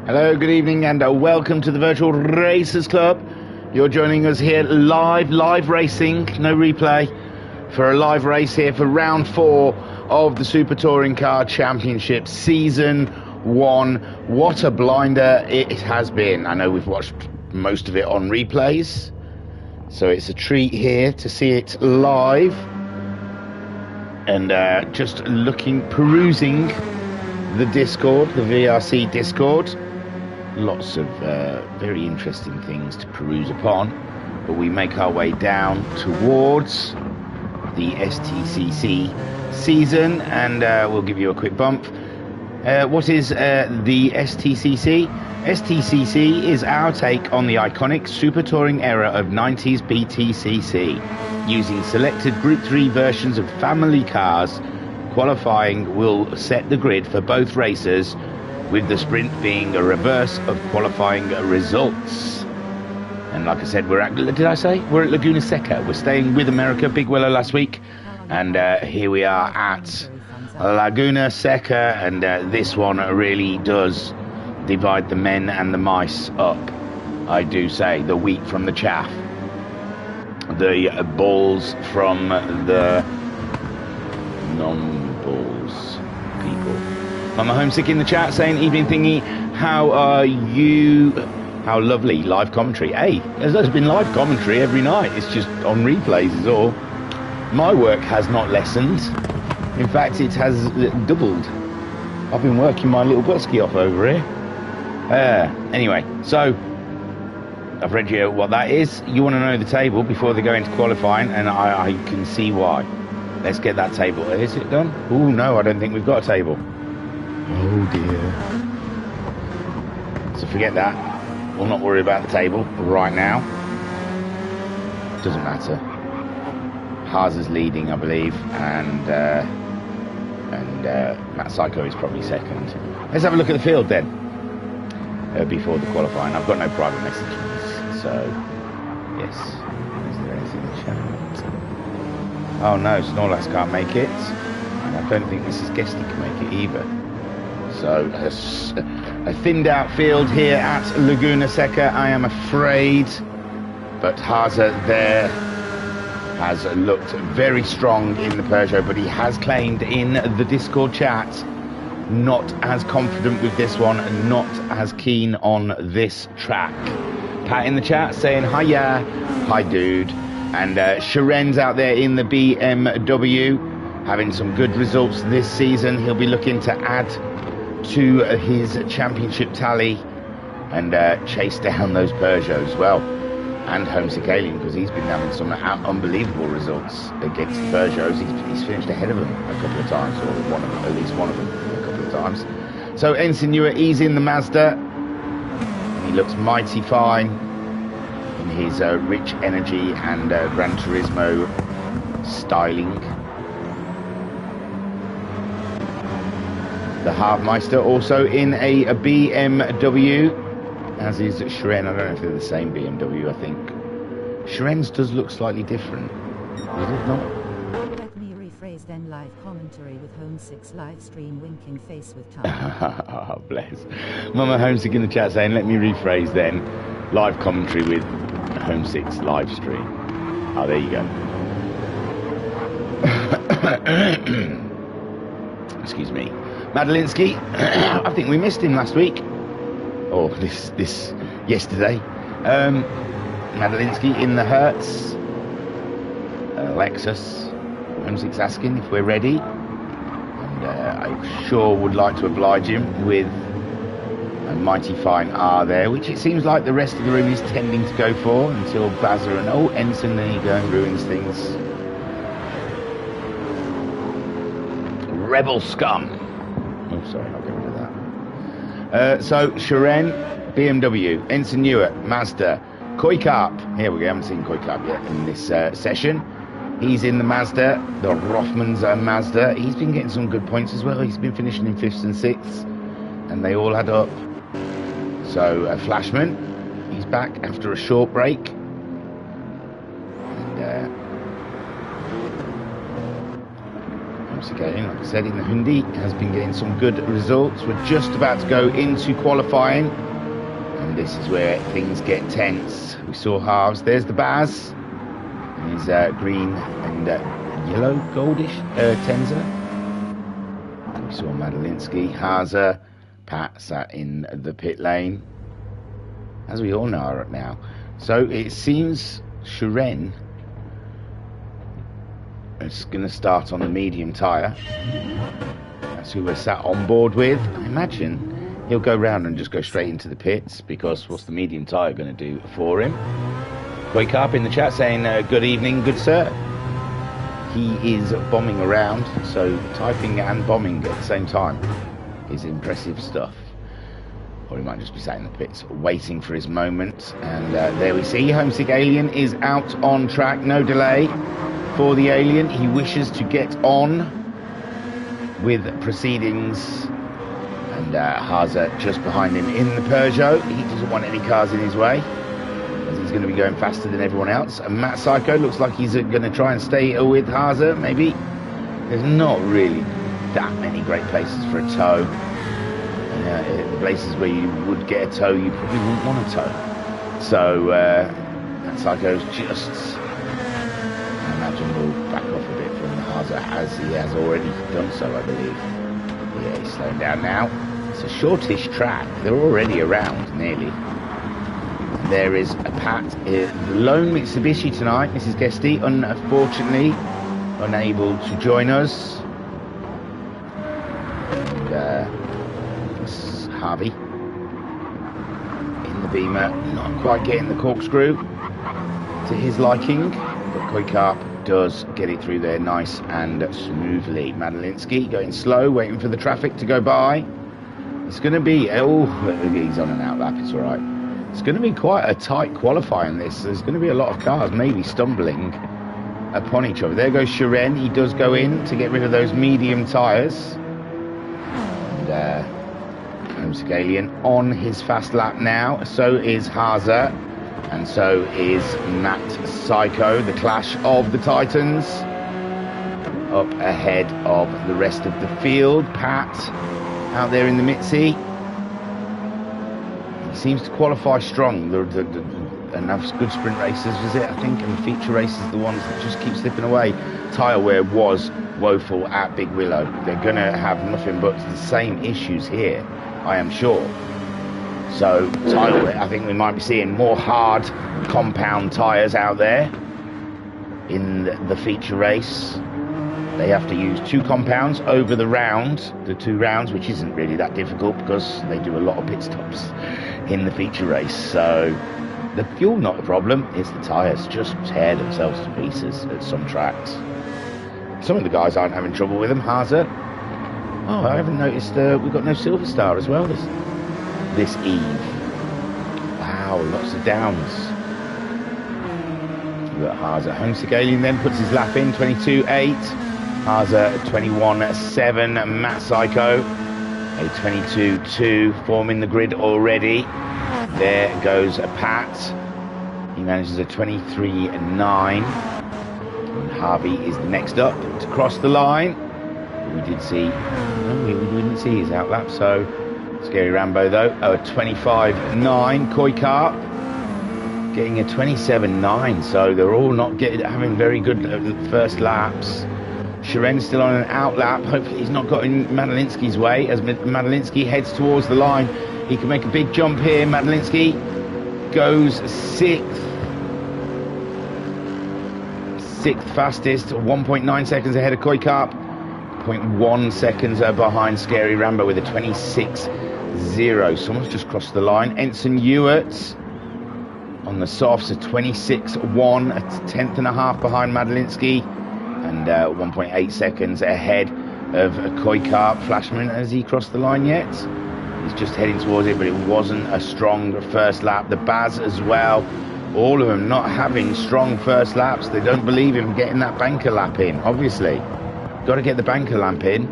Hello, good evening, and welcome to the Virtual Racers Club. You're joining us here live racing, no replay, for a live race here for round 4 of the Super Touring Car Championship Season 1. What a blinder it has been. I know we've watched most of it on replays, so it's a treat here to see it live. And just perusing the Discord, the VRC Discord. Lots of very interesting things to peruse upon, but we make our way down towards the Stcc season, and we'll give you a quick bump. What is the Stcc? Stcc is our take on the iconic super touring era of 90s BTCC. Using selected Group 3 versions of family cars, qualifying will set the grid for both races, with the sprint being a reverse of qualifying results. And like I said, we're at Laguna Seca. We're staying with America, Big Willow last week, and here we are at Laguna Seca, and this one really does divide the men and the mice up, I do say. The wheat from the chaff, the balls from the non-balls people. Mama Homesick in the chat saying, evening thingy, how are you? How lovely, live commentary. Hey, there's been live commentary every night, it's just on replays is all. My work has not lessened, in fact it has doubled. I've been working my little butsky off over here. Anyway, so I've read you what that is. You want to know the table before they go into qualifying, and I can see why. Let's get that table. Is it done? Oh no, I don't think we've got a table. Oh dear. So forget that. We'll not worry about the table right now. Doesn't matter. Haas is leading, I believe, and Matt Psycho is probably second. Let's have a look at the field then. Before the qualifying. I've got no private messages, so yes. Is there anything in the chat? Oh no, Snorlax can't make it, and I don't think Mrs. Guesty can make it either. So a thinned out field here at Laguna Seca, I am afraid, but Haza there has looked very strong in the Peugeot, but he has claimed in the Discord chat not as confident with this one, not as keen on this track. Pat in the chat saying hiya, hi dude. And Sharen's out there in the BMW, having some good results this season. He'll be looking to add to his championship tally and chase down those Peugeots as well. And Homesick Alien, because he's been having some unbelievable results against the Peugeots. He's finished ahead of them a couple of times, or one of them, at least one of them a couple of times. So Ensign Newer, he's in the Mazda. He looks mighty fine in his rich energy and Gran Turismo styling. The Harvmeister also in a BMW, as is Shiren. I don't know if they're the same BMW, I think. Shiren's does look slightly different, does it not? Let me rephrase then. Live commentary with Homesick's live stream, winking face with tongue. Oh, bless. Mama Homesick in the chat saying, let me rephrase then. Live commentary with Homesick's live stream. Oh, there you go. Excuse me. Madalinsky, I think we missed him last week. Or this yesterday. Madalinsky in the Hertz. Lexus. Homesick's asking if we're ready. And I sure would like to oblige him with a mighty fine R there, which it seems like the rest of the room is tending to go for until Bazza and Ensign, there you go, and ruins things. Rebel scum. Oh, sorry, I'll get rid of that. So, Shiren, BMW, Ensign Newer, Mazda, Koi Carp. Here we go, I haven't seen Koi Carp yet in this session. He's in the Mazda, the Rothmans Mazda. He's been getting some good points as well. He's been finishing in 5th and 6th, and they all add up. So, Flashman, he's back after a short break. And Again, like I said, in the Hyundai has been getting some good results. We're just about to go into qualifying, and this is where things get tense. We saw halves. There's the Baz in his green and yellow goldish Tenza. We saw Madalinsky, Haza, Pat sat in the pit lane, as we all know right now. So it seems Shiren is going to start on the medium tyre. That's who we're sat on board with. I imagine he'll go round and just go straight into the pits, because what's the medium tyre going to do for him? Wake up in the chat saying good evening, good sir. He is bombing around, so typing and bombing at the same time is impressive stuff. Or he might just be sat in the pits waiting for his moment. And there we see Homesick Alien is out on track. No delay for the Alien. He wishes to get on with proceedings. And Haza just behind him in the Peugeot. He doesn't want any cars in his way, as he's going to be going faster than everyone else. And Matt Psycho looks like he's going to try and stay with Haza, maybe. There's not really that many great places for a tow. The places where you would get a tow, you probably wouldn't want a tow. So Matt Psycho's just, I imagine, will back off a bit from Haza, as he has already done so, I believe. Yeah, he's slowing down now. It's a shortish track. They're already around, nearly. There is a Pat, lone Mitsubishi tonight. Mrs. Guesty, unfortunately, unable to join us. And Harvey in the Beamer, not quite getting the corkscrew to his liking, but Koikarp does get it through there nice and smoothly. Madalinsky going slow, waiting for the traffic to go by. It's going to be, oh, he's on an outlap, it's all right. It's going to be quite a tight qualifying this. There's going to be a lot of cars maybe stumbling upon each other. There goes Shiren. He does go in to get rid of those medium tyres. And Homesick Alien on his fast lap now. So is Haza. And so is Matt Psycho. The clash of the Titans. Up ahead of the rest of the field. Pat out there in the Mitzi. Seems to qualify strong. Enough good sprint races, is it? I think, and feature races, the ones that just keep slipping away. Tyre wear was woeful at Big Willow. They're going to have nothing but the same issues here, I am sure. So tyre wear, I think we might be seeing more hard compound tyres out there in the feature race. They have to use 2 compounds over the round, the 2 rounds, which isn't really that difficult because they do a lot of pit stops in the feature race. So the fuel not the problem, it's the tyres just tear themselves to pieces at some tracks. Some of the guys aren't having trouble with them. Haza, oh, I haven't noticed we've got no Silver Star as well this eve. Wow, lots of downs. We've got Haza. Homesick Alien then puts his lap in, 22.8. Haza 21.7. Matt Psycho a 22.2, forming the grid already. There goes a Pat. He manages a 23.9. And Harvey is the next up to cross the line. We did see, no, we didn't see his outlap, so Scary Rambo though. Oh, a 25.9. Koikarp getting a 27.9, so they're all not having very good first laps. Shiren's still on an outlap. Hopefully he's not got in Madalinsky's way as Madalinsky heads towards the line. He can make a big jump here. Madalinsky goes 6th fastest, 1.9 seconds ahead of Koikarp, 0.1 seconds behind Scary Rambo with a 26.0. Someone's just crossed the line. Ensign Ewart on the softs, a 26.1, a 10th and a half behind Madalinsky, and 1.8 seconds ahead of Koikarp. Flashman, has he crossed the line yet? He's just heading towards it, but it wasn't a strong first lap. The Baz as well, all of them not having strong first laps. They don't believe him getting that banker lap in, obviously. Got to get the banker lap in.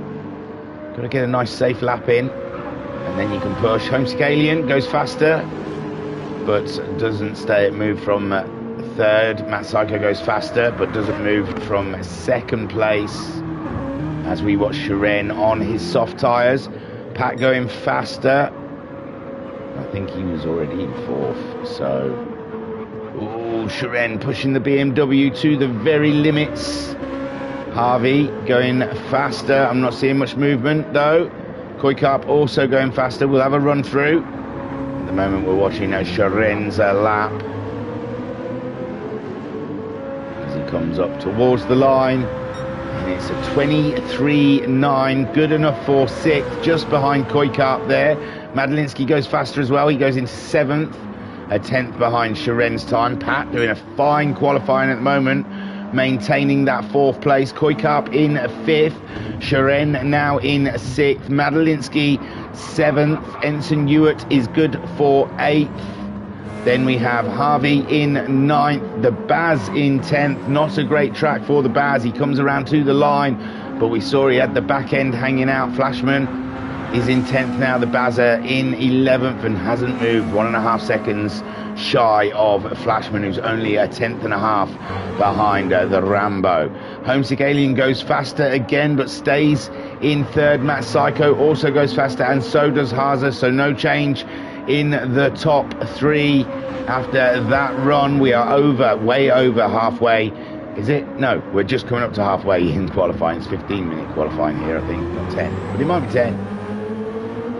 Got to get a nice safe lap in, and then you can push. Homesick Alien goes faster, but doesn't move from third. Matt Psycho goes faster, but doesn't move from second place. as we watch Shiren on his soft tyres. Pat going faster. I think he was already in 4th, so... Ooh, Shiren pushing the BMW to the very limits. Harvey going faster. I'm not seeing much movement, though. Koikap also going faster. We'll have a run through. At the moment, we're watching Shiren's lap as he comes up towards the line. And it's a 23.9, good enough for 6th, just behind Koikap there. Madalinsky goes faster as well. He goes into 7th, a 10th behind Shiren's time. Pat doing a fine qualifying at the moment, maintaining that 4th place. Koikap in 5th, Shiren now in 6th, Madalinsky 7th, Ensign Ewart is good for 8th. Then we have Harvey in 9th, the Baz in 10th. Not a great track for the Baz. He comes around to the line, but we saw he had the back end hanging out. Flashman is in 10th now. The Bazza in 11th and hasn't moved. 1.5 seconds shy of Flashman, who's only a 10th and a half behind the Rambo. Homesick Alien goes faster again, but stays in 3rd. Matt Psycho also goes faster, and so does Haza, so no change in the top 3. After that run, we are way over halfway. Is it? No, we're just coming up to halfway in qualifying. It's 15-minute qualifying here, I think, not 10, but it might be 10.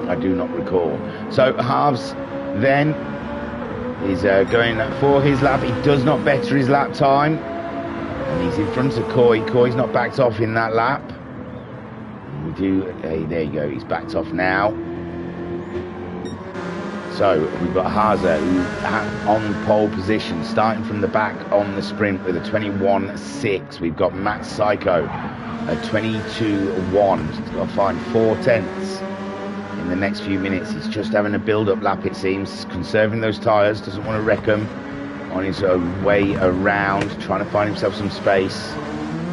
I do not recall. So Halves then is going for his lap. He does not better his lap time, and he's in front of Coy. Coy's not backed off in that lap. We do. There you go. He's backed off now. So we've got Haza on pole position, starting from the back on the sprint with a 21.6. We've got Matt Psycho at 22.1. He's got to find 4/10 in the next few minutes. He's just having a build-up lap, it seems, conserving those tyres, doesn't want to wreck them on his way around, trying to find himself some space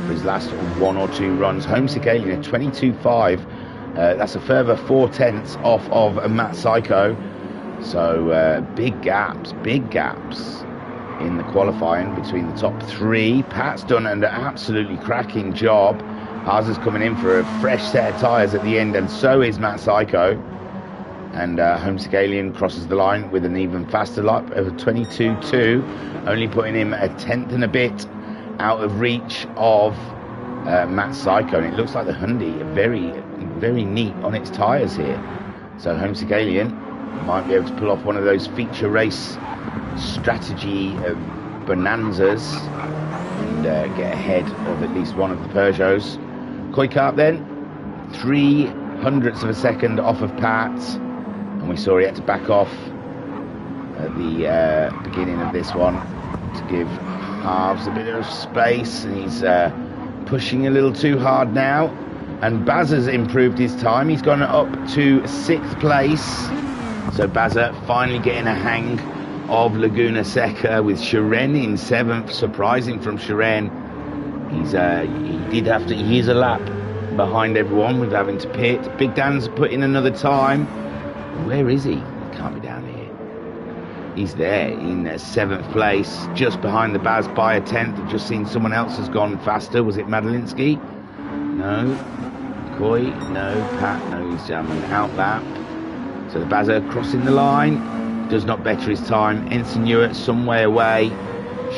for his last 1 or 2 runs. Homesick Alien at 22.5. That's a further 4/10 off of Matt Psycho. So big gaps in the qualifying between the top 3. Pat's done an absolutely cracking job. Haza's coming in for a fresh set of tyres at the end, and so is Matt Psycho. And Homesick Alien crosses the line with an even faster lap of 22.2, only putting him a 10th and a bit out of reach of Matt Psycho. And it looks like the Hyundai are very, very neat on its tyres here. So Homesick Alien might be able to pull off one of those feature race strategy bonanzas and get ahead of at least one of the Peugeots. Koikap then, 0.03 of a second off of Pat, and we saw he had to back off at the beginning of this one to give Halves a bit of space, and he's pushing a little too hard now. And Baz has improved his time. He's gone up to 6th place. So Bazza finally getting a hang of Laguna Seca, with Shiren in 7th, surprising from Shiren. He is a lap behind everyone with having to pit. Big Dan's put in another time. Where is he? He can't be down here. He's there in 7th place, just behind the Baz by a 10th. I've just seen someone else has gone faster. Was it Madalinsky? No. Coy? No. Pat? No, he's out lap. So the Bazza crossing the line, does not better his time. Ensign Ewart some way away.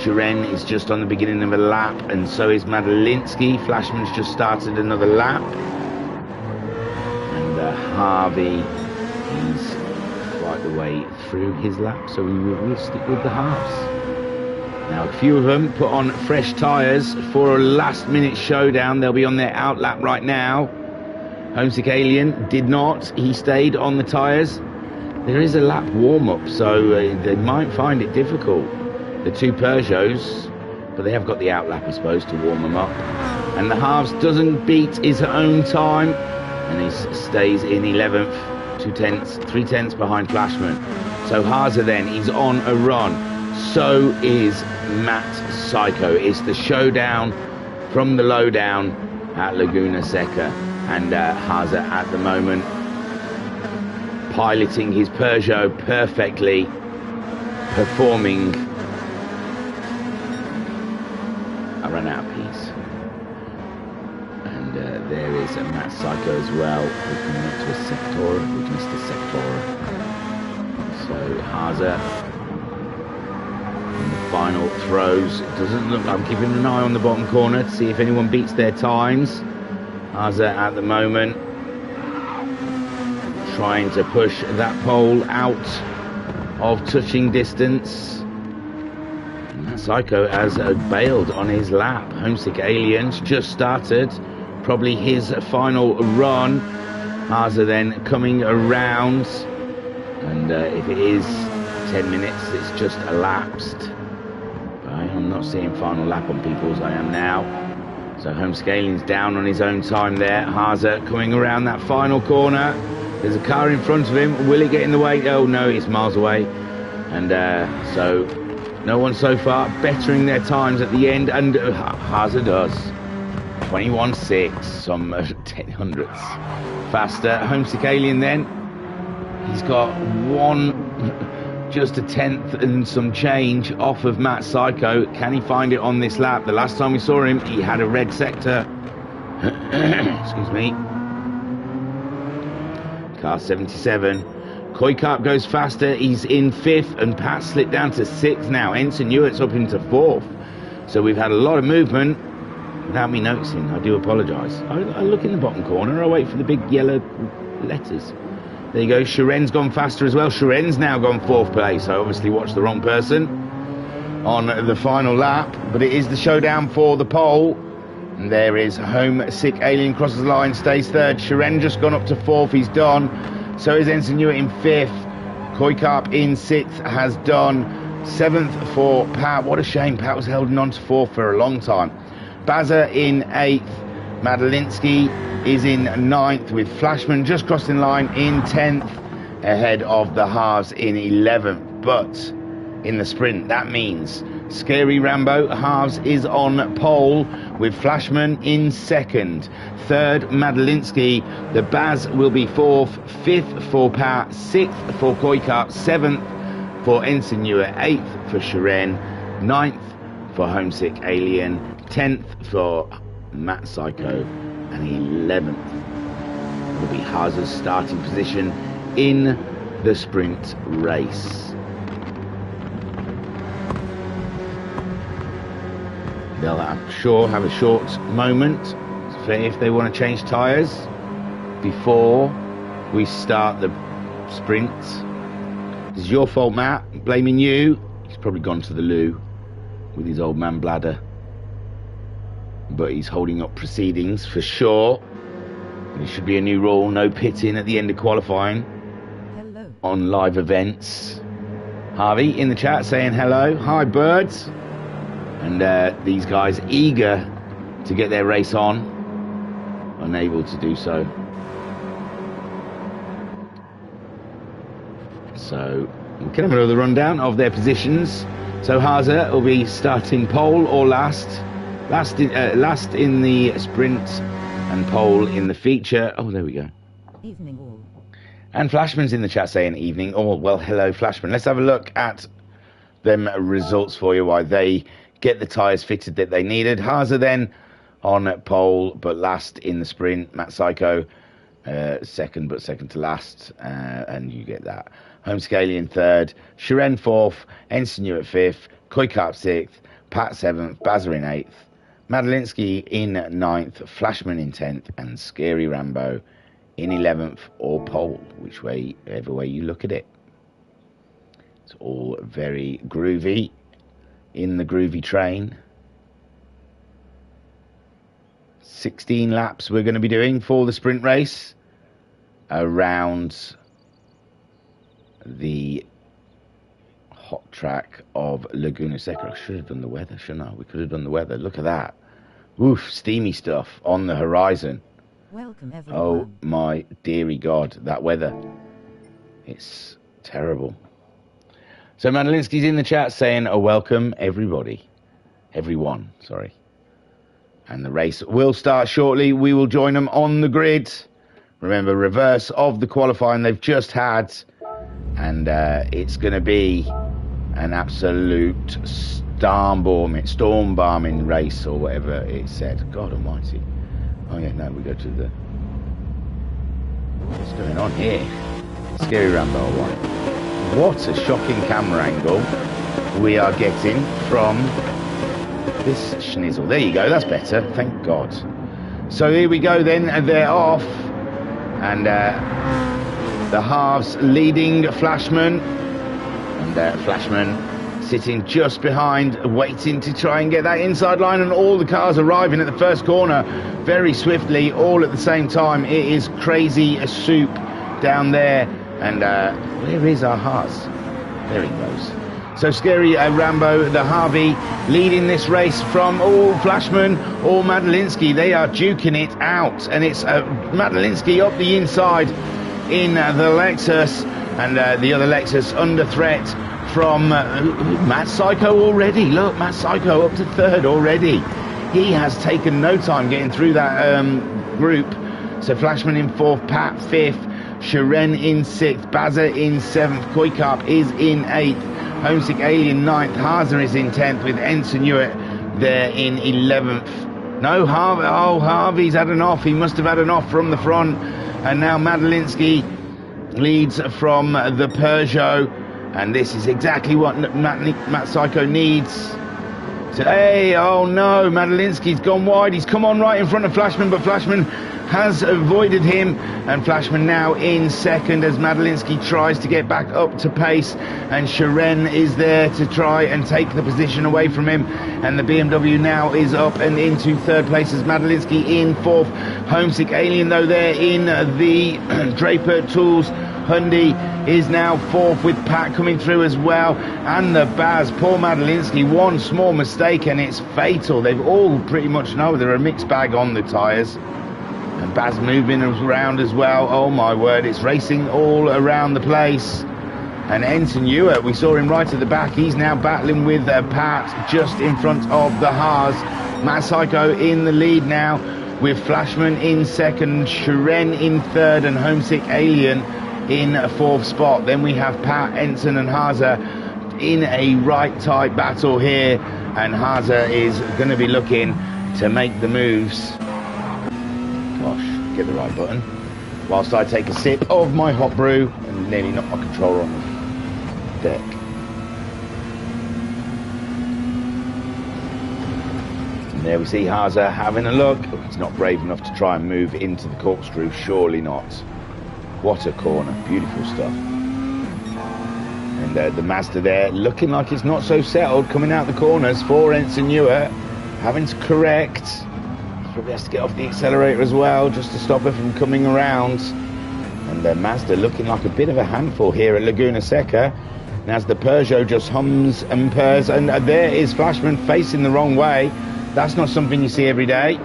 Shiren is just on the beginning of a lap, and so is Madalinsky. Flashman's just started another lap. And Harvey, he's quite the way through his lap, so we'll stick with the halves. Now a few of them put on fresh tyres for a last-minute showdown. They'll be on their out lap right now. Homesick Alien did not. He stayed on the tyres. There is a lap warm-up, so they might find it difficult, the 2 Peugeots, but they have got the out lap, I suppose, to warm them up. And the halves doesn't beat his own time, and he stays in 11th, 3/10 behind Flashman. So Haza then, he's on a run. So is Matt Psycho. It's the showdown from the lowdown at Laguna Seca. And Haza at the moment piloting his Peugeot perfectly, performing. I ran out of peas. And there is Matt Psycho as well. We're coming up to a Sectora. We've missed a Sectora. So Haza in the final throws. It doesn't look. I'm keeping an eye on the bottom corner to see if anyone beats their times. Haza at the moment trying to push that pole out of touching distance. And Matt Psycho has bailed on his lap. Homesick Aliens just started. Probably his final run. Haza then coming around. And if it is 10 minutes, it's just elapsed. I'm not seeing final lap on people's. I am now. So Homesick Aliens down on his own time there. Haza coming around that final corner. There's a car in front of him. Will it get in the way? Oh no, it's miles away. And so no one so far bettering their times at the end. And Haza does. 21.6, some 10 hundredths faster. Homesick Alien then. He's got just a tenth and some change off of Matt Psycho. Can he find it on this lap? The last time we saw him, he had a red sector. Excuse me. Car 77. Koikap goes faster. He's in 5th, and Pat slipped down to 6th now. Ensign Newart's up into 4th. So we've had a lot of movement without me noticing. I do apologise. I look in the bottom corner. I wait for the big yellow letters. There you go. Sharen's gone faster as well. Sharen's now gone 4th place. I obviously watched the wrong person on the final lap, but it is the showdown for the pole. And there is Homesick Alien crosses the line, stays 3rd. Sharen just gone up to 4th. He's done. So is Ensign Newitt in 5th. Koikap in 6th has done. 7th for Pat. What a shame. Pat was holding on to 4th for a long time. Baza in 8th. Madalinsky is in 9th with Flashman just crossing line in 10th ahead of the halves in 11th. But in the sprint, that means Scary Rambo halves is on pole with Flashman in 2nd. 3rd, Madalinsky. The Baz will be 4th. 5th for Pat. 6th for Koikap. 7th for Ensign Newer. 8th for Sharen. 9th for Homesick Alien. 10th for Matt Psycho. And 11th will be Haza's starting position in the sprint race. They'll, I'm sure, have a short moment if they want to change tyres before we start the sprint. This is your fault, Matt. Blaming you. He's probably gone to the loo with his old man bladder. But he's holding up proceedings for sure. There should be a new rule, no pitting at the end of qualifying. Hello. On live events. Harvey in the chat saying hello. Hi, birds. And these guys eager to get their race on, unable to do so. So we can have another rundown of their positions. So Haza will be starting pole or last in the sprint, and pole in the feature. Oh, there we go. Evening all. And Flashman's in the chat saying evening all. Well, hello, Flashman. Let's have a look at them results for you while they get the tyres fitted that they needed. Haza then on pole, but last in the sprint. Matt Psycho second, but second to last, and you get that. Homesick Alien 3rd, Sharen 4th, Ensign Newitt 5th, Koikap 6th, Pat 7th, Bazza in 8th, Madalinsky in 9th, Flashman in 10th, and Scary Rambo in 11th, or pole, whichever way you look at it. It's all very groovy. In the groovy train. 16 laps we're going to be doing for the sprint race around the hot track of Laguna Seca. I should have done the weather, shouldn't I? We could have done the weather. Look at that. Oof, steamy stuff on the horizon. Welcome everyone. Oh my dearie God, that weather. It's terrible. So Madalinsky's in the chat saying, oh, welcome everyone, sorry. And the race will start shortly. We will join them on the grid. Remember, reverse of the qualifying they've just had. And it's going to be an absolute storm bombing race, or whatever it said. God almighty. Oh yeah, no, we go to the... What's going on here? Scary Rambo, right. What a shocking camera angle we are getting from this schnizzle. There you go, that's better, thank God. So here we go then, and they're off. And the halves leading Flashman. And Flashman sitting just behind, waiting to try and get that inside line, and all the cars arriving at the first corner very swiftly, all at the same time. It is crazy soup down there. And where is our Haas? There he goes. So Scary Rambo, the Harvey, leading this race from Flashman or Madalinsky. They are duking it out, and it's Madalinsky up the inside in the Lexus, and the other Lexus under threat from Matt Psycho already. Look, Matt Psycho up to third already. He has taken no time getting through that group. So Flashman in fourth, Pat fifth, Sharon in sixth, Bazza in seventh, Koikap is in eighth, Homesick Alien ninth, Haza is in 10th with Ensign Hewitt there in 11th. No, Harvey's had an off. He must have had an off from the front. And now Madalinsky leads from the Peugeot. And this is exactly what Matt Psycho needs. So, hey, oh no, Madalinsky's gone wide. He's come on right in front of Flashman, but Flashman has avoided him, and Flashman now in second as Madalinsky tries to get back up to pace, and Sharon is there to try and take the position away from him, and the BMW now is up and into third place as Madalinsky in fourth. Homesick Alien though there in the Draper Tools Hyundai is now fourth with Pat coming through as well, and the Baz, poor Madalinsky, one small mistake and it's fatal. They've all pretty much know they're a mixed bag on the tyres. And Baz moving around as well. Oh my word, it's racing all around the place. And Ensign Hewitt, we saw him right at the back. He's now battling with Pat just in front of the Haas. Matt Psycho in the lead now with Flashman in second, Sharon in third, and Homesick Alien in fourth spot. Then we have Pat, Ensign and Haza in a right tight battle here. And Haza is going to be looking to make the moves. Gosh, get the right button. Whilst I take a sip of my hot brew and nearly knock my controller on the deck. And there we see Haza having a look. Oh, he's not brave enough to try and move into the corkscrew, surely not. What a corner, beautiful stuff. And the Mazda there looking like it's not so settled, coming out the corners for Ensign Hewitt, having to correct. Probably has to get off the accelerator as well just to stop her from coming around. And Mazda looking like a bit of a handful here at Laguna Seca. And as the Peugeot just hums and purrs, and there is Flashman facing the wrong way. That's not something you see every day.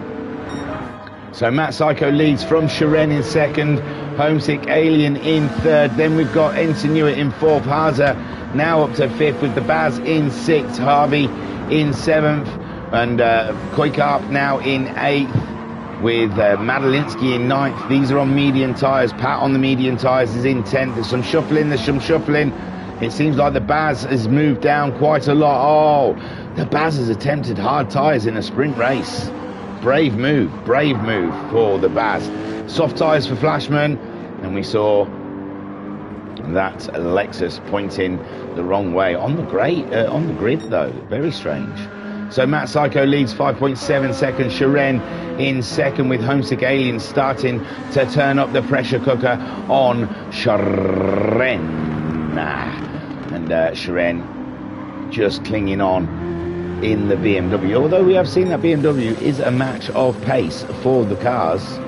So Matt Psycho leads from Sharon in second, Homesick Alien in third. Then we've got Ensign Hewitt in fourth, Haza now up to fifth with the Baz in sixth, Harvey in seventh. And Koikap now in 8th with Madalinsky in 9th. These are on medium tyres. Pat on the medium tyres is in 10th. There's some shuffling. It seems like the Baz has moved down quite a lot. Oh, the Baz has attempted hard tyres in a sprint race. Brave move for the Baz. Soft tyres for Flashman. And we saw that Lexus pointing the wrong way. On the grid though. Very strange. So Matt Psycho leads 5.7 seconds. Sharon in second with Homesick Alien starting to turn up the pressure cooker on Sharon. And Sharon just clinging on in the BMW. Although we have seen that BMW is a match of pace for the cars.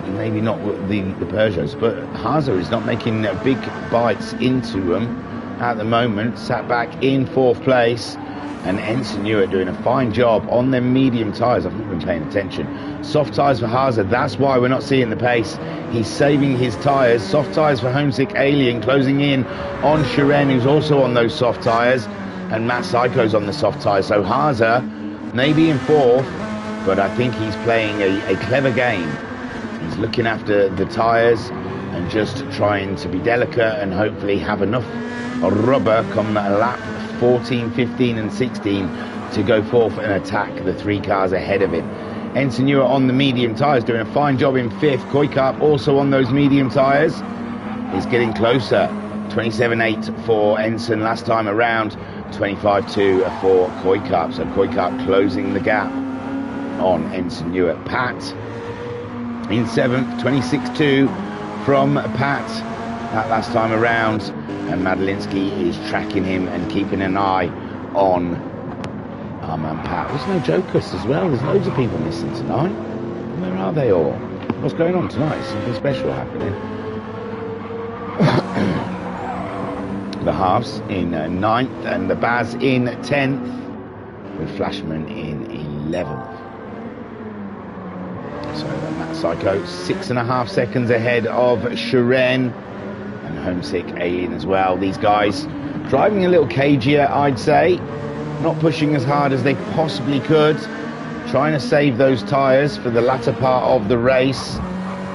Maybe not the Peugeots, but Haza is not making big bites into them at the moment. Sat back in fourth place. And Ensign Hewitt doing a fine job on them medium tyres. I've not been paying attention. Soft tyres for Haza, that's why we're not seeing the pace. He's saving his tyres. Soft tyres for Homesick Alien, closing in on Sharon, who's also on those soft tyres. And Matt Psycho's on the soft tyres. So Haza maybe in fourth, but I think he's playing a clever game. He's looking after the tyres and just trying to be delicate and hopefully have enough rubber come lap 14, 15 and 16 to go forth and attack the three cars ahead of him. Ensign Newer on the medium tyres, doing a fine job in 5th. Koikap also on those medium tyres. He's getting closer. 27.8 for Ensign last time around. 25.2 for Koikap. So Koikap closing the gap on Ensign Newer. Pat in 7th. 26.2 from Pat that last time around. And Madalinsky is tracking him and keeping an eye on our man Pat. There's no jokers as well. There's loads of people missing tonight. Where are they all? What's going on tonight? Something special happening. The halves in 9th and the Baz in 10th, with Flashman in 11th. So Matt Psycho 6.5 seconds ahead of Shiren and Homesick Alien as well. These guys driving a little cagier, I'd say, not pushing as hard as they possibly could, trying to save those tyres for the latter part of the race,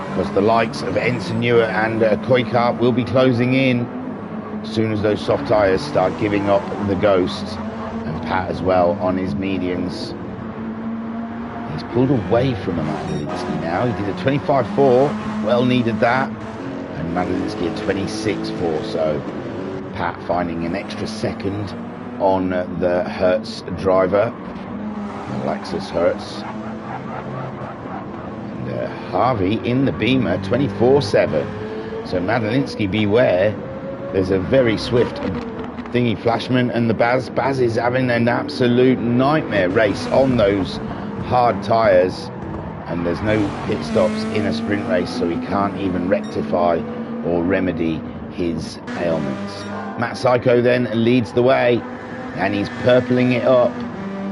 because the likes of Ensign Newer and Koikap will be closing in as soon as those soft tyres start giving up the ghost. And Pat as well on his mediums. He's pulled away from Madalinsky now. He did a 25.4, well needed that, and Madalinsky at 26.4. So Pat finding an extra second on the Hertz driver, Lexus Hertz. And Harvey in the Beamer, 24.7. So Madalinsky, beware. There's a very swift thingy Flashman, and the Baz is having an absolute nightmare race on those hard tyres, and there's no pit stops in a sprint race, so he can't even rectify or remedy his ailments. Matt Psycho then leads the way, and he's purpling it up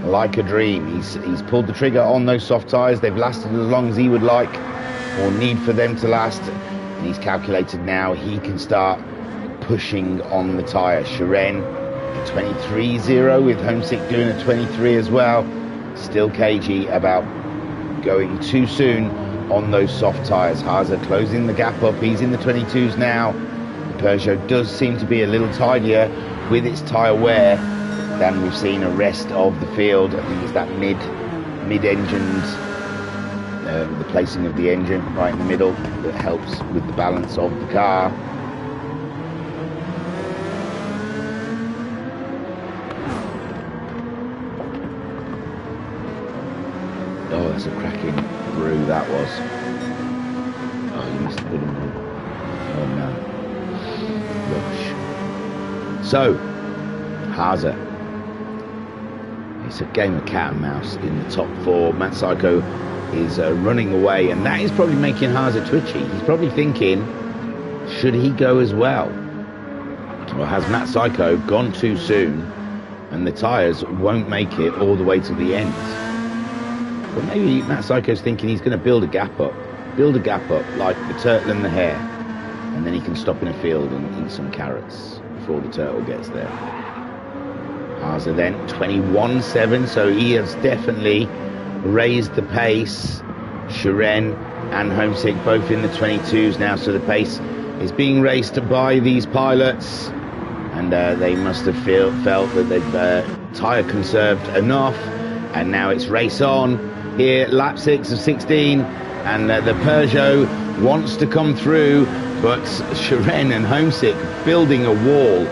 like a dream. He's pulled the trigger on those soft tyres. They've lasted as long as he would like or need for them to last, and he's calculated now he can start pushing on the tyre. Shiren 23.0 with Homesick doing a 23 as well. Still cagey about going too soon on those soft tyres. Haza closing the gap up. He's in the 22s now. The Peugeot does seem to be a little tidier with its tyre wear than we've seen the rest of the field. I think it's that mid-engined, the placing of the engine right in the middle that helps with the balance of the car. Oh, that's a cracking brew that was. Oh, you missed the good one. Oh no. Gosh. So, Haza. It's a game of cat and mouse in the top 4. Matt Psycho is running away, and that is probably making Haza twitchy. He's probably thinking, should he go as well? Or has Matt Psycho gone too soon and the tyres won't make it all the way to the end? But maybe Matt Psycho's thinking he's going to build a gap up like the turtle and the hare, and then he can stop in a field and eat some carrots before the turtle gets there. Haza then 21.7, so he has definitely raised the pace. Shiren and Homesick both in the 22s now, so the pace is being raced by these pilots, and they must have felt that they've tyre conserved enough, and now it's race on. Here, lap 6 of 16, and the Peugeot wants to come through, but Shiren and Homesick building a wall.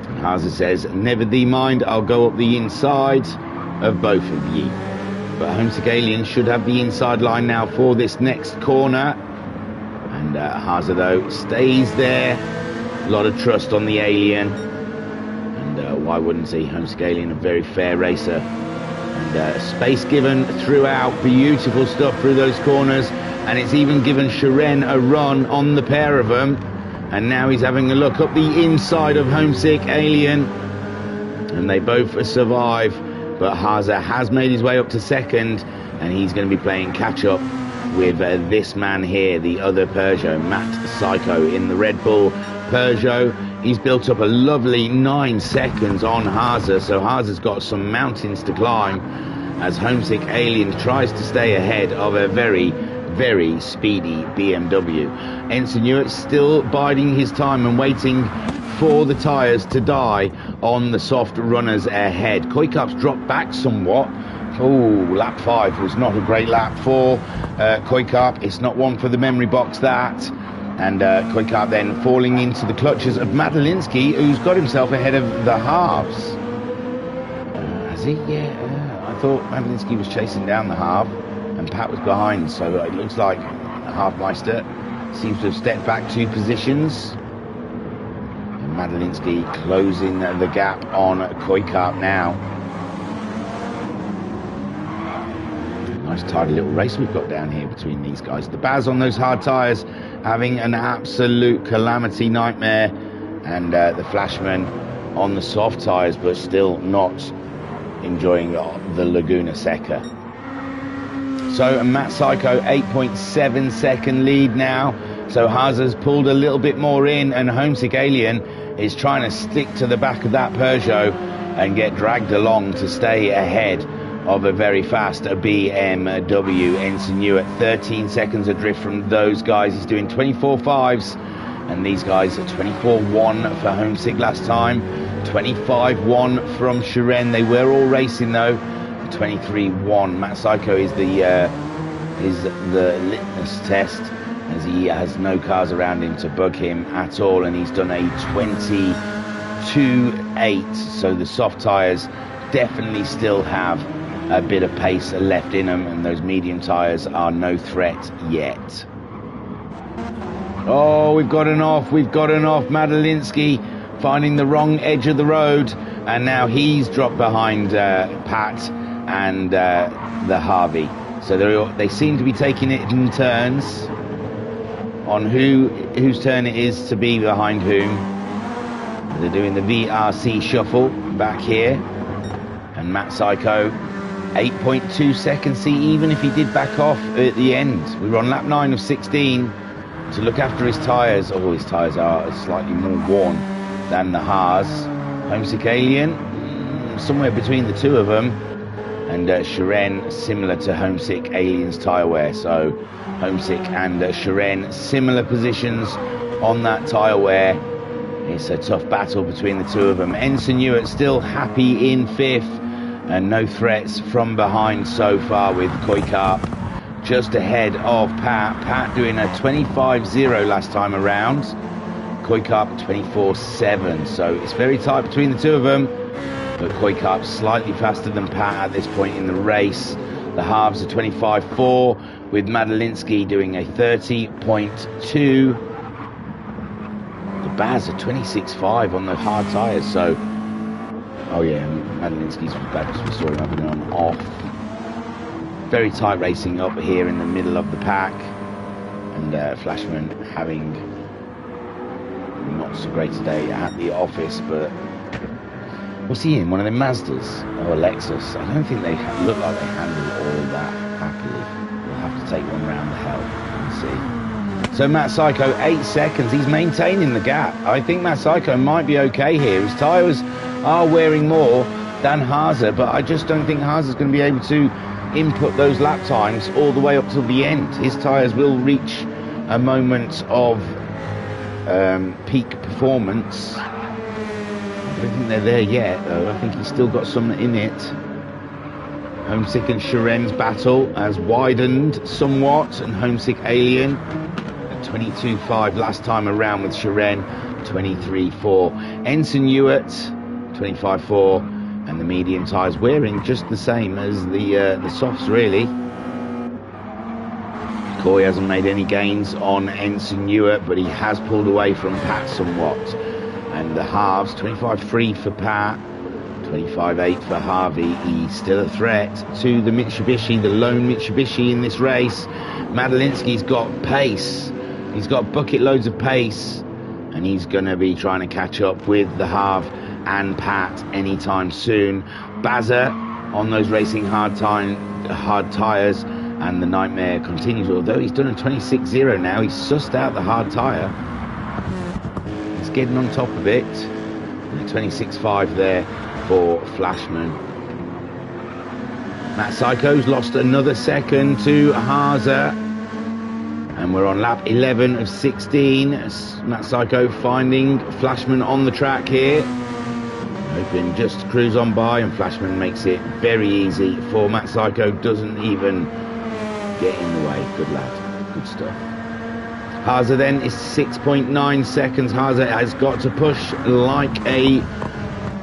And Haza says, never thee mind, I'll go up the inside of both of ye. But Homesick Alien should have the inside line now for this next corner. And Haza, though, stays there. A lot of trust on the Alien. And why wouldn't he? Homesick Alien, a very fair racer. And space given throughout, beautiful stuff through those corners, and it's even given Shiren a run on the pair of them, and now he's having a look up the inside of Homesick Alien, and they both survive, but Haza has made his way up to second, and he's going to be playing catch up with this man here, the other Peugeot, Matt Psycho in the Red Bull Peugeot. He's built up a lovely 9 seconds on Haza, so Haza's got some mountains to climb as Homesick Alien tries to stay ahead of a very very speedy BMW. Ensign Ewart still biding his time and waiting for the tyres to die on the soft runners ahead. Koikap's dropped back somewhat. Oh, lap 5 was not a great lap for Koikap. It's not one for the memory box, that. And Koikap then falling into the clutches of Madalinsky, who's got himself ahead of the halves. Has he? Yeah. I thought Madalinsky was chasing down the half and Pat was behind, so it looks like Halfmeister seems to have stepped back 2 positions. And Madalinsky closing the gap on Koikap now. Nice tidy little race we've got down here between these guys. The Baz on those hard tyres having an absolute calamity nightmare, and the Flashman on the soft tyres, but still not enjoying the Laguna Seca. So Matt Psycho 8.7 second lead now. So Haas's pulled a little bit more in, and Homesick Alien is trying to stick to the back of that Peugeot and get dragged along to stay ahead of a very fast BMW. Ensign Ewart 13 seconds adrift from those guys. He's doing 24.5s, and these guys are 24.1 for Homesick last time, 25.1 from Shiren. They were all racing though. 23.1. Matt Psycho is the litmus test, as he has no cars around him to bug him at all, and he's done a 22.8. So the soft tyres definitely still have a bit of pace left in them, and those medium tyres are no threat yet. Oh, we've got an off. Madalinsky finding the wrong edge of the road, and now he's dropped behind Pat and the Harvey. So they seem to be taking it in turns on whose turn it is to be behind whom. They're doing the VRC shuffle back here, and Matt Psycho 8.2 seconds. See, even if he did back off at the end, we were on lap 9 of 16 to look after his tyres. Oh, his tyres are slightly more worn than the Haas. Homesick Alien, somewhere between the two of them, and Shiren similar to Homesick Alien's tyre wear. So Homesick and Shiren similar positions on that tyre wear. It's a tough battle between the two of them. Ensign Ewart still happy in 5th, and no threats from behind so far, with Koikap just ahead of Pat. Pat doing a 25.0 last time around. Koikap 24.7. So it's very tight between the two of them, but Koikap slightly faster than Pat at this point in the race. The halves are 25.4, with Madalinsky doing a 30.2. The Baz are 26.5 on the hard tyres. So, oh yeah, Madalinsky's bad as we saw him having on off. Very tight racing up here in the middle of the pack, and Flashman having not so great a day at the office. But what's he in? One of the Mazdas or a Lexus? I don't think they look like they handle all that happily. We'll have to take one round the hell and see. So Matt Psycho 8 seconds. He's maintaining the gap. I think Matt Psycho might be okay here. His tyres are wearing more than Haase, but I just don't think Haase's going to be able to input those lap times all the way up till the end. His tyres will reach a moment of peak performance. I don't think they're there yet, though. I think he's still got some in it. Homesick and Shiren's battle has widened somewhat, and Homesick Alien at 22.5 last time around, with Shiren 23.4. Ensign Ewart 25.4, and the medium tyres wearing just the same as the softs, really. Coy hasn't made any gains on Ensign Ewart, but he has pulled away from Pat somewhat. And the halves, 25.3 for Pat, 25.8 for Harvey. He's still a threat to the Mitsubishi, the lone Mitsubishi in this race. Madalinsky's got pace. He's got bucket loads of pace, and he's going to be trying to catch up with the half and Pat anytime soon. Bazza on those racing hard tyres, and the nightmare continues. Although he's done a 26.0 now, he's sussed out the hard tyre. He's getting on top of it. And a 26.5 there for Flashman. Matt Psycho's lost another second to Haase. And we're on lap 11 of 16. Matt Psycho finding Flashman on the track here. Hoping just to cruise on by, and Flashman makes it very easy for Matt Psycho. Doesn't even get in the way. Good lad. Good stuff. Haza then is 6.9 seconds. Haza has got to push like a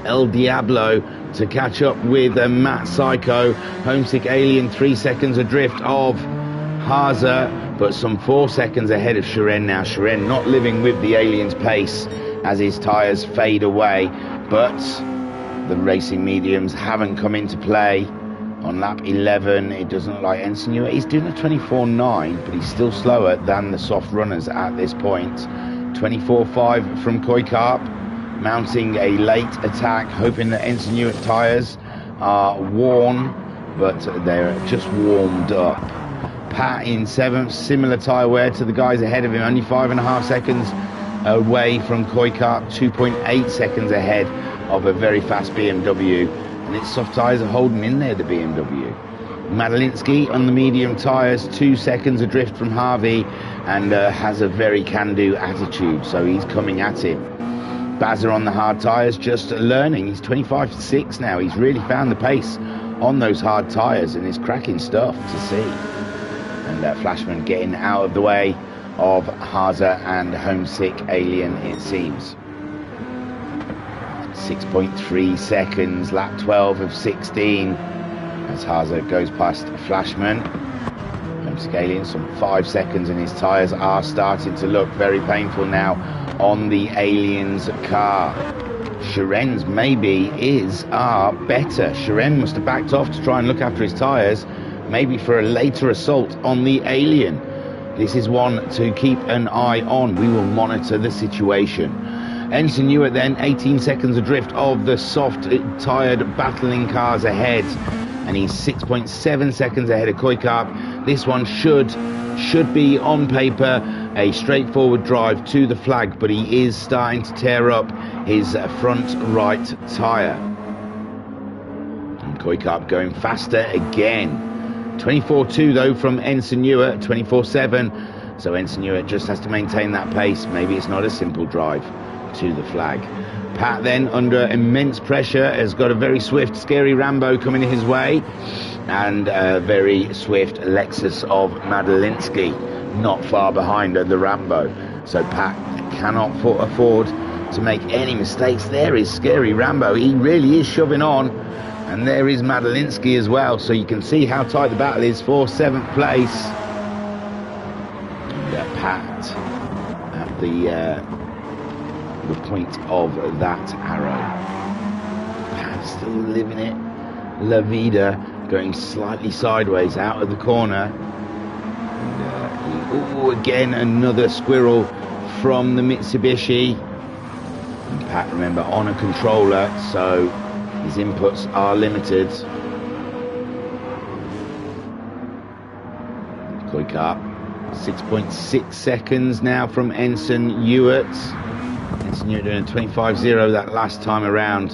El Diablo to catch up with Matt Psycho. Homesick Alien 3 seconds adrift of Haza, but some 4 seconds ahead of Shiren now. Shiren not living with the Alien's pace as his tyres fade away, but the racing mediums haven't come into play on lap 11. It doesn't look like Ensign Ewart. He's doing a 24.9, but he's still slower than the soft runners at this point. 24.5 from Koikarp, mounting a late attack, hoping that Ensign Ewart tyres are worn, but they're just warmed up. Pat in 7th, similar tyre wear to the guys ahead of him, only 5.5 seconds away from Koikarp, 2.8 seconds ahead of a very fast BMW, and its soft tyres are holding in there, the BMW. Madalinsky on the medium tyres, 2 seconds adrift from Harvey, and has a very can-do attitude, so he's coming at him. Bazza on the hard tyres, just learning. He's 25.6 now. He's really found the pace on those hard tyres, and it's cracking stuff to see. And Flashman getting out of the way of Haza and Homesick Alien, it seems. 6.3 seconds, lap 12 of 16, as Haza goes past Flashman. Homesick Alien, some 5 seconds, and his tyres are starting to look very painful now on the Alien's car. Shiren's maybe are better. Shiren must have backed off to try and look after his tyres, maybe for a later assault on the Alien. This is one to keep an eye on. We will monitor the situation. Ensign Ewart then 18 seconds adrift of the soft tired battling cars ahead, and he's 6.7 seconds ahead of Koikarp. This one should be on paper a straightforward drive to the flag, but he is starting to tear up his front right tyre. And Koikarp going faster again. 24.2 though from Ensign Ewart, 24.7, so Ensign Ewart just has to maintain that pace. Maybe it's not a simple drive to the flag. Pat then under immense pressure has got a very swift Scary Rambo coming his way, and a very swift Lexus of Madalinsky not far behind the Rambo, so Pat cannot afford to make any mistakes. There is Scary Rambo, he really is shoving on. And there is Madalinsky as well, so you can see how tight the battle is for 7th place. And Pat at the point of that arrow. Pat still living it. La Vida going slightly sideways out of the corner. And, again another squirrel from the Mitsubishi. And Pat, remember, on a controller, so his inputs are limited. Koikarp, 6.6 seconds now from Ensign Ewart. Ensign Ewart doing a 25.0 that last time around,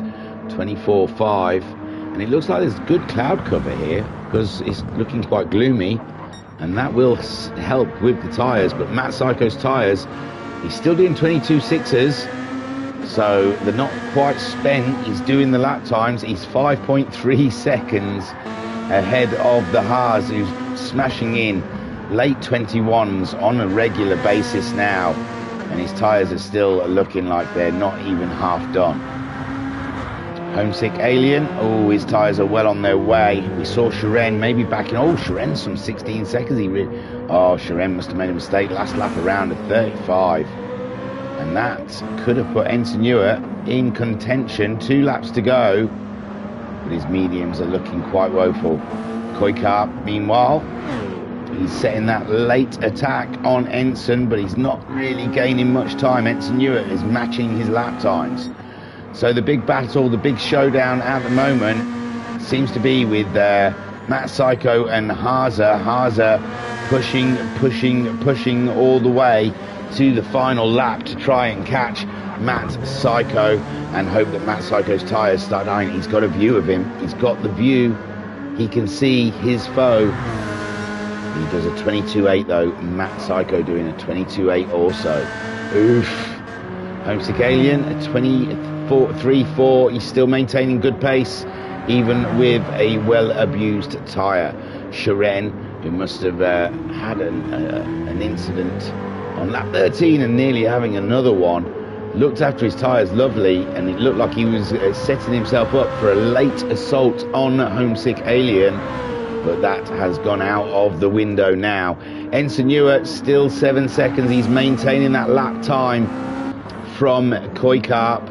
24.5. And it looks like there's good cloud cover here, because it's looking quite gloomy, and that will help with the tyres. But Matt Psycho's tyres, he's still doing 22.6s. So they're not quite spent. He's doing the lap times. He's 5.3 seconds ahead of the Haas, who's smashing in late 21s on a regular basis now. And his tyres are still looking like they're not even half done. Homesick Alien. Oh, his tyres are well on their way. We saw Shiren maybe backing. Oh, Shiren's some 16 seconds. Shiren must have made a mistake. Last lap around at 35. And that could have put Ensign Ewart in contention. 2 laps to go, but his mediums are looking quite woeful. Koikarp, meanwhile, he's setting that late attack on Ensign, but he's not really gaining much time. Ensign Ewart is matching his lap times. So the big battle, the big showdown at the moment seems to be with Matt Psycho and Haza. Haza pushing all the way to the final lap to try and catch Matt Psycho and hope that Matt Psycho's tyres start dying. He's got a view of him. He's got the view. He can see his foe. He does a 22.8 though. Matt Psycho doing a 22.8 also. Oof. Homesick Alien, a 24.3.4. He's still maintaining good pace, even with a well-abused tyre. Sharon, who must have had an incident on lap 13 and nearly having another one, looked after his tyres lovely, and it looked like he was setting himself up for a late assault on Homesick Alien, but that has gone out of the window now. Ensign Ewart still 7 seconds. He's maintaining that lap time from Koikarp.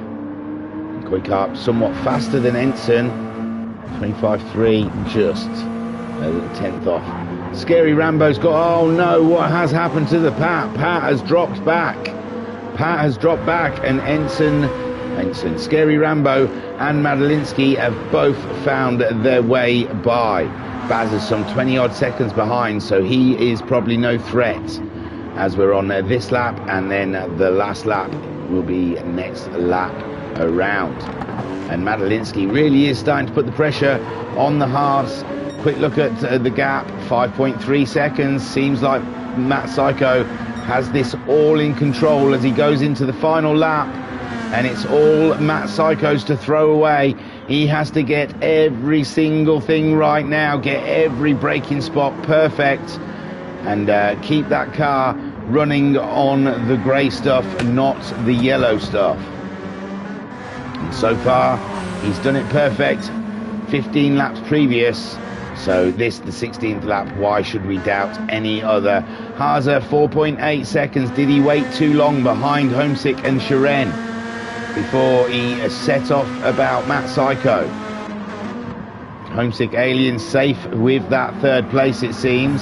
Koikarp somewhat faster than Ensign. 25.3, just a tenth off. Scary Rambo's got, oh no, what has happened to the Pat? Pat has dropped back. Pat has dropped back, and Ensign, Scary Rambo and Madalinsky have both found their way by. Baz is some 20 odd seconds behind, so he is probably no threat as we're on this lap, and then the last lap will be next lap around. And Madalinsky really is starting to put the pressure on the halves. Quick look at the gap, 5.3 seconds. Seems like Matt Psycho has this all in control as he goes into the final lap, and it's all Matt Psycho's to throw away. He has to get every single thing right now, get every braking spot perfect, and keep that car running on the grey stuff, not the yellow stuff. And so far, he's done it perfect. 15 laps previous. So this, the 16th lap, why should we doubt any other? Haase, 4.8 seconds. Did he wait too long behind Homesick and Sharon before he set off about Matt Psycho? Homesick Alien safe with that third place, it seems.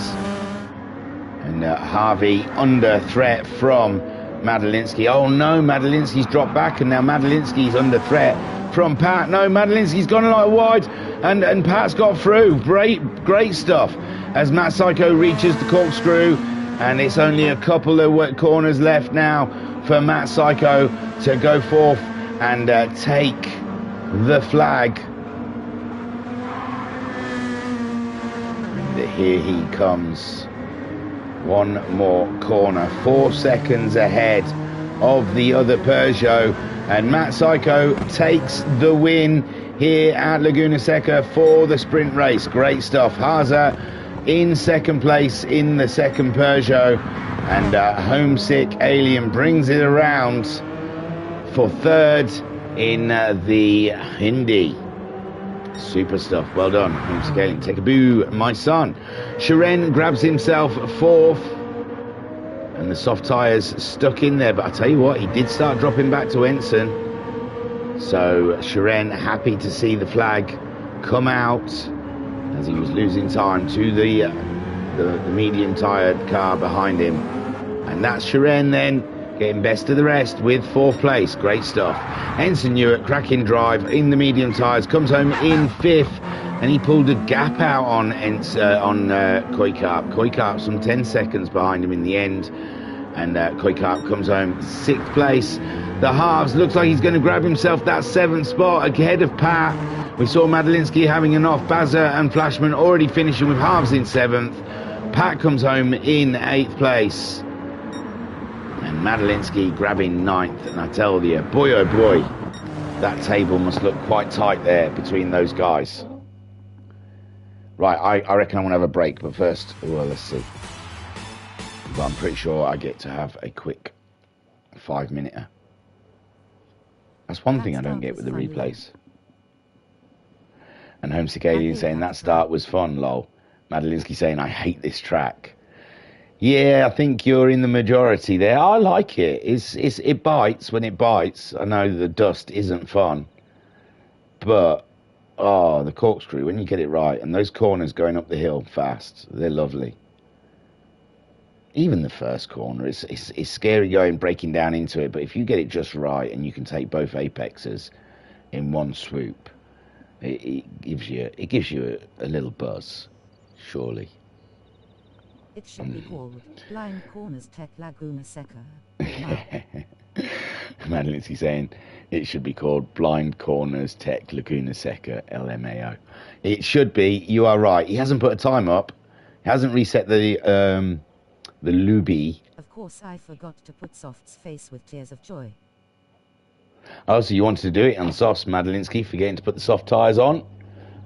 And Harvey under threat from Madalinsky. Oh no, Madalinsky's dropped back, and now Madalinsky's under threat from Pat. No, Madalinsky's gone like wide, and Pat's got through. Great stuff as Matt Psycho reaches the corkscrew, and it's only a couple of corners left now for Matt Psycho to go forth and take the flag. And here he comes. One more corner, 4 seconds ahead of the other Peugeot, and Matt Psycho takes the win here at Laguna Seca for the sprint race. Great stuff. Haase in second place in the second Peugeot, and Homesick Alien brings it around for third in the Hindi. Super stuff. Well done, Homesick Alien. Take a boo, my son. Sharon grabs himself fourth, and the soft tyres stuck in there, but I tell you what, he did start dropping back to Ensign. So Sharon happy to see the flag come out as he was losing time to the medium tired car behind him. And that's Sharon then getting best of the rest with fourth place. Great stuff. Ensign Ewart, cracking drive in the medium tyres, comes home in fifth, and he pulled a gap out on Koikarp. Koikarp some 10 seconds behind him in the end, and Koikarp comes home sixth place. The halves looks like he's going to grab himself that seventh spot ahead of Pat. We saw Madalinsky having an off. Bazza and Flashman already finishing with halves in seventh. Pat comes home in eighth place, and Madalinsky grabbing ninth. And I tell you, boy oh boy, that table must look quite tight there between those guys. Right, I reckon I want to have a break, but first, well, let's see. But I'm pretty sure I get to have a quick 5-minute. That's one thing I don't get with the replays. And Homesick Alien saying that start was fun, lol. Madalinsky saying I hate this track. Yeah, I think you're in the majority there. I like it. It bites when it bites. I know the dust isn't fun, but oh, the corkscrew when you get it right, and those corners going up the hill fast, they're lovely. Even the first corner is scary going breaking down into it, but if you get it just right and you can take both apexes in one swoop, it gives you a little buzz, surely. It should be called Blind Corners Tech Laguna Seca. Madalinsky saying it should be called Blind Corners Tech Laguna Seca LMAO. It should be. You are right. He hasn't put a time up. Hasn't reset the Luby. Of course, I forgot to put Soft's face with tears of joy. Oh, so you wanted to do it on softs, Madelinsky, forgetting to put the soft tyres on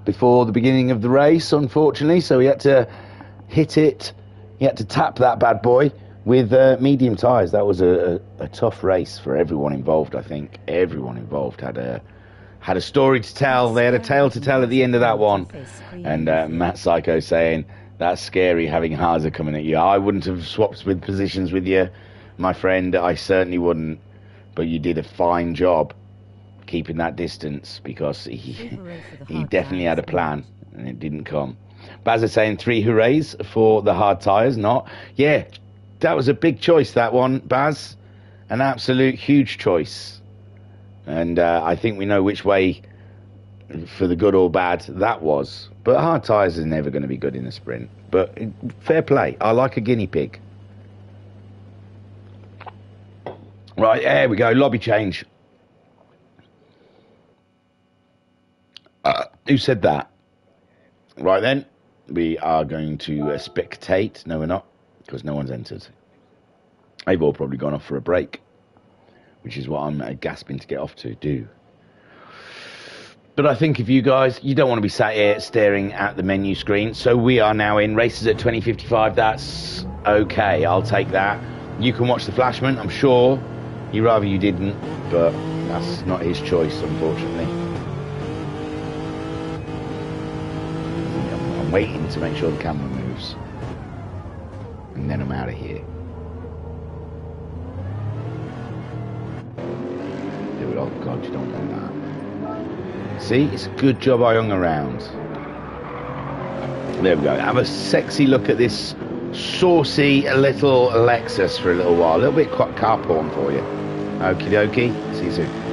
before the beginning of the race, unfortunately. So he had to hit it. He had to tap that bad boy with medium tyres. That was a tough race for everyone involved, I think. Everyone involved had a story to tell. They had a tale to tell at the end of that one. And Matt Psycho saying, that's scary having Haza coming at you. I wouldn't have swapped with positions with you, my friend. I certainly wouldn't. But you did a fine job keeping that distance, because he definitely had a plan and it didn't come. Baz is saying 3 hoorays for the hard tyres. Not. Yeah, that was a big choice, that one, Baz. An absolute huge choice. And I think we know which way, for the good or bad, that was. But hard tyres is never going to be good in a sprint. But fair play. I like a guinea pig. Right, there we go. Lobby change. Who said that? Right then, we are going to spectate. No, we're not, because no one's entered. They've all probably gone off for a break, which is what I'm gasping to get off to do. But I think if you guys, you don't want to be sat here staring at the menu screen. So we are now in races at 20:55. That's okay. I'll take that. You can watch the Flashman, I'm sure. He'd rather you didn't, but that's not his choice, unfortunately. I'm waiting to make sure the camera moves. And then I'm out of here. There we go. Oh, God, you don't want that. See, it's a good job I hung around. There we go. Have a sexy look at this saucy little Lexus for a little while. A little bit car porn for you. Okie dokie. See you soon.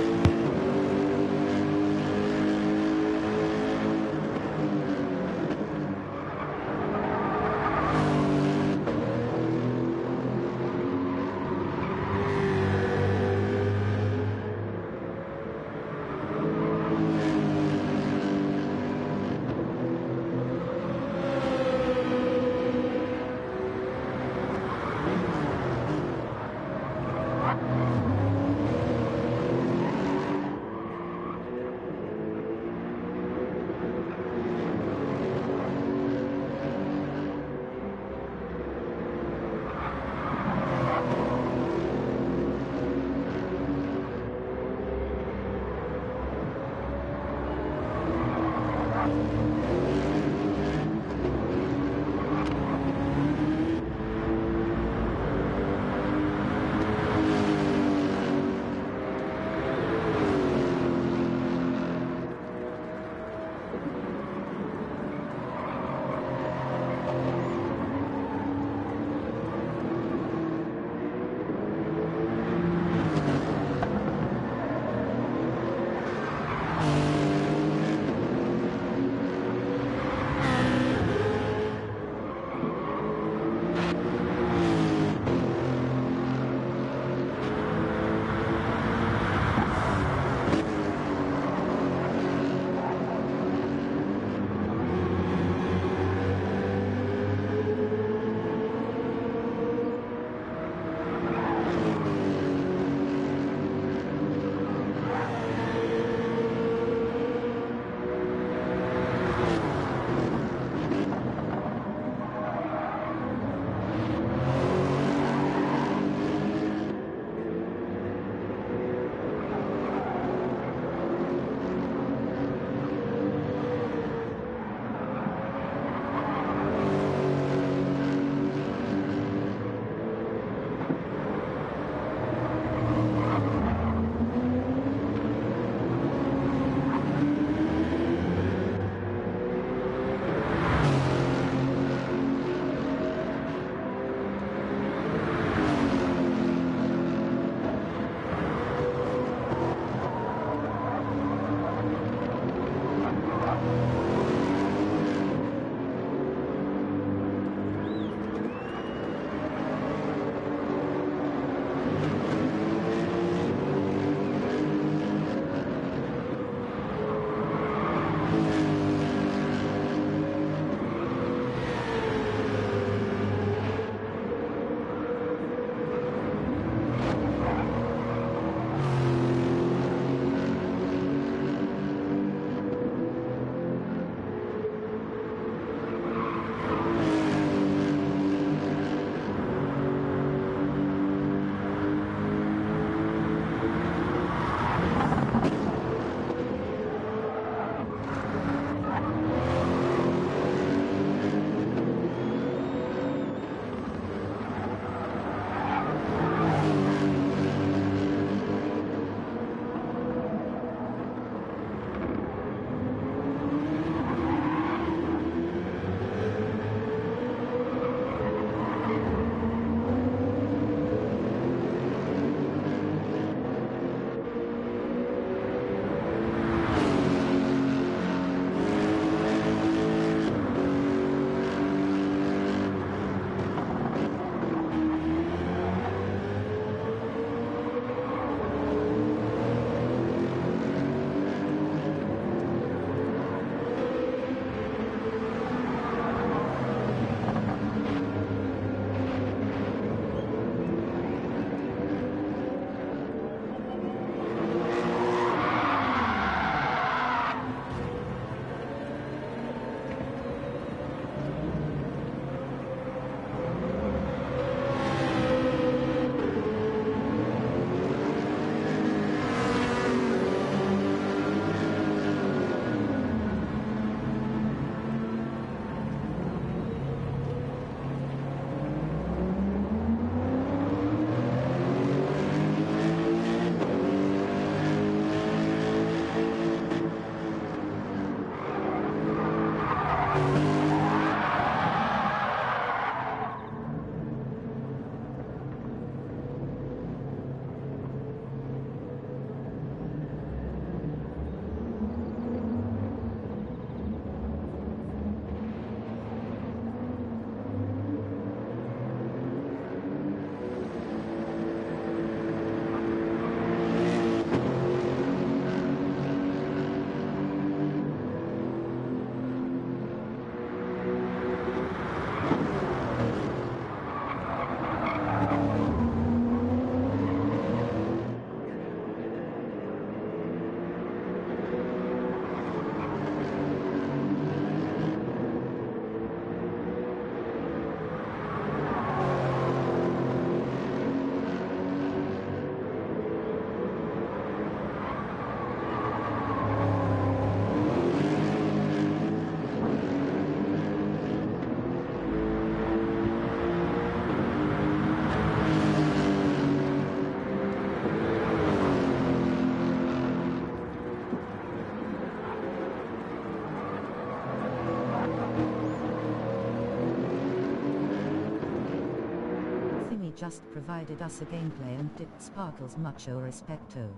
just provided us a gameplay and dipped sparkles mucho respecto.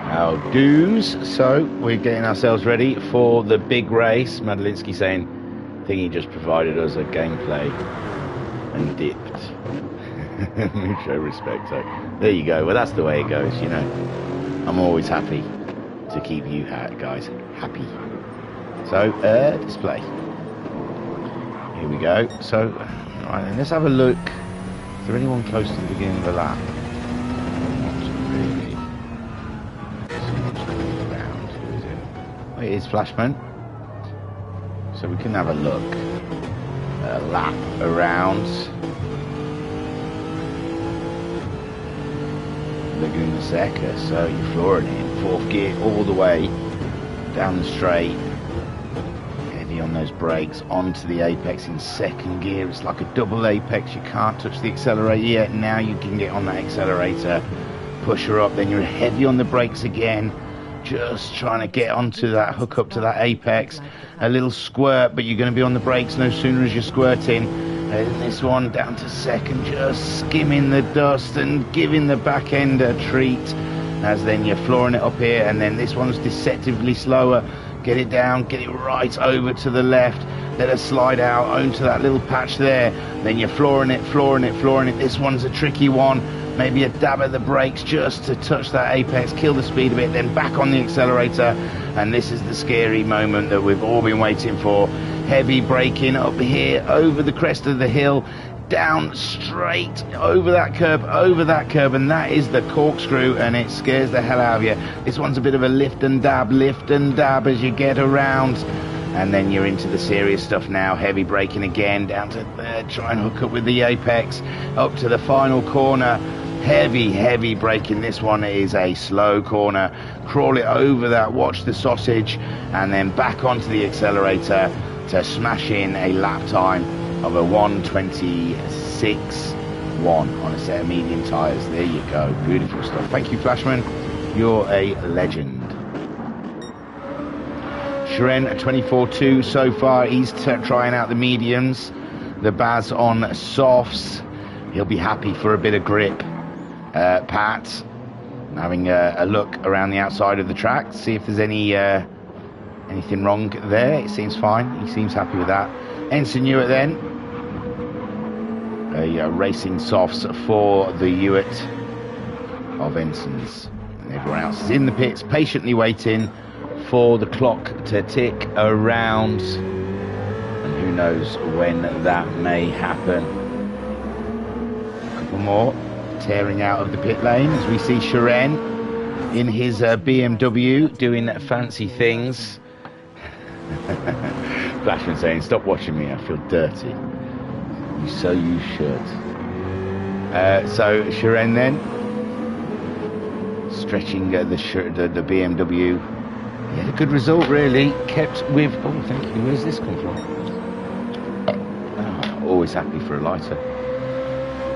Our dues. So we're getting ourselves ready for the big race. Madelinsky saying, I think he just provided us a gameplay and dipped. Mucho respect. So there you go. Well, that's the way it goes, you know. I'm always happy to keep you guys happy. So display. Here we go. So right, then let's have a look. Is there anyone close to the beginning of the lap? It is Flashman, so we can have a look, a lap around Laguna Seca. So you're flooring it in fourth gear all the way down the straight, heavy on those brakes, onto the apex in second gear. It's like a double apex. You can't touch the accelerator yet. Now you can get on that accelerator, push her up, then you're heavy on the brakes again, just trying to get onto that hook up to that apex. A little squirt, but you're going to be on the brakes no sooner as you're squirting. And this one down to second, just skimming the dust and giving the back end a treat, as then you're flooring it up here. And then this one's deceptively slower. Get it down, get it right over to the left, let her slide out onto that little patch there. Then you're flooring it, flooring it, flooring it. This one's a tricky one. Maybe a dab at the brakes just to touch that apex, kill the speed a bit, then back on the accelerator. And this is the scary moment that we've all been waiting for. Heavy braking up here, over the crest of the hill, down straight, over that curb, and that is the corkscrew, and it scares the hell out of you. This one's a bit of a lift and dab as you get around. And then you're into the serious stuff now. Heavy braking again, down to there, try and hook up with the apex, up to the final corner. Heavy braking. This one is a slow corner. Crawl it over that, watch the sausage, and then back onto the accelerator to smash in a lap time of a 1:26.1 on a set of medium tyres. There you go. Beautiful stuff. Thank you, Flashman. You're a legend. Shren 24.2 so far. He's trying out the mediums. The Baz on softs. He'll be happy for a bit of grip. Pat having a look around the outside of the track, see if there's anything wrong there. It seems fine. He seems happy with that. Ensign Hewitt then. Racing softs for the Hewitt of Ensigns. And everyone else is in the pits, patiently waiting for the clock to tick around. And who knows when that may happen. A couple more tearing out of the pit lane as we see Shren in his BMW doing fancy things. Flashman saying, stop watching me, I feel dirty. So you should. So Shren then stretching the BMW. Yeah, a good result really. Kept with, oh thank you, where's this come from? Oh, always happy for a lighter.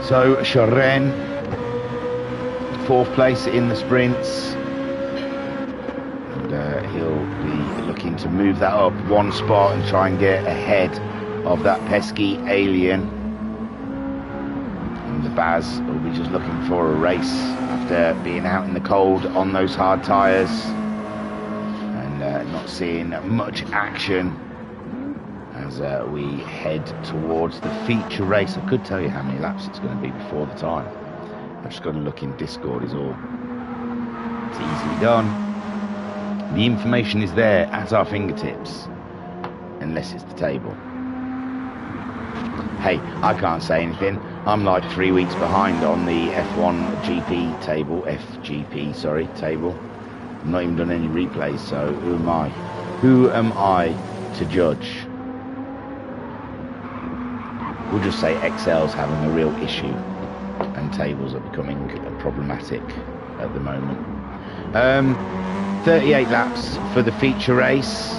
So Shren, fourth place in the sprints, and he'll be looking to move that up one spot and try and get ahead of that pesky alien. And the Baz will be just looking for a race after being out in the cold on those hard tyres and not seeing much action as we head towards the feature race. I could tell you how many laps it's going to be before the time. I've just got to look in Discord is all. It's easily done. The information is there at our fingertips, unless it's the table. Hey, I can't say anything. I'm like 3 weeks behind on the F1 GP table, table. I've not even done any replays, so who am I? Who am I to judge? We'll just say XL's having a real issue. And timetables are becoming problematic at the moment. 38 laps for the feature race.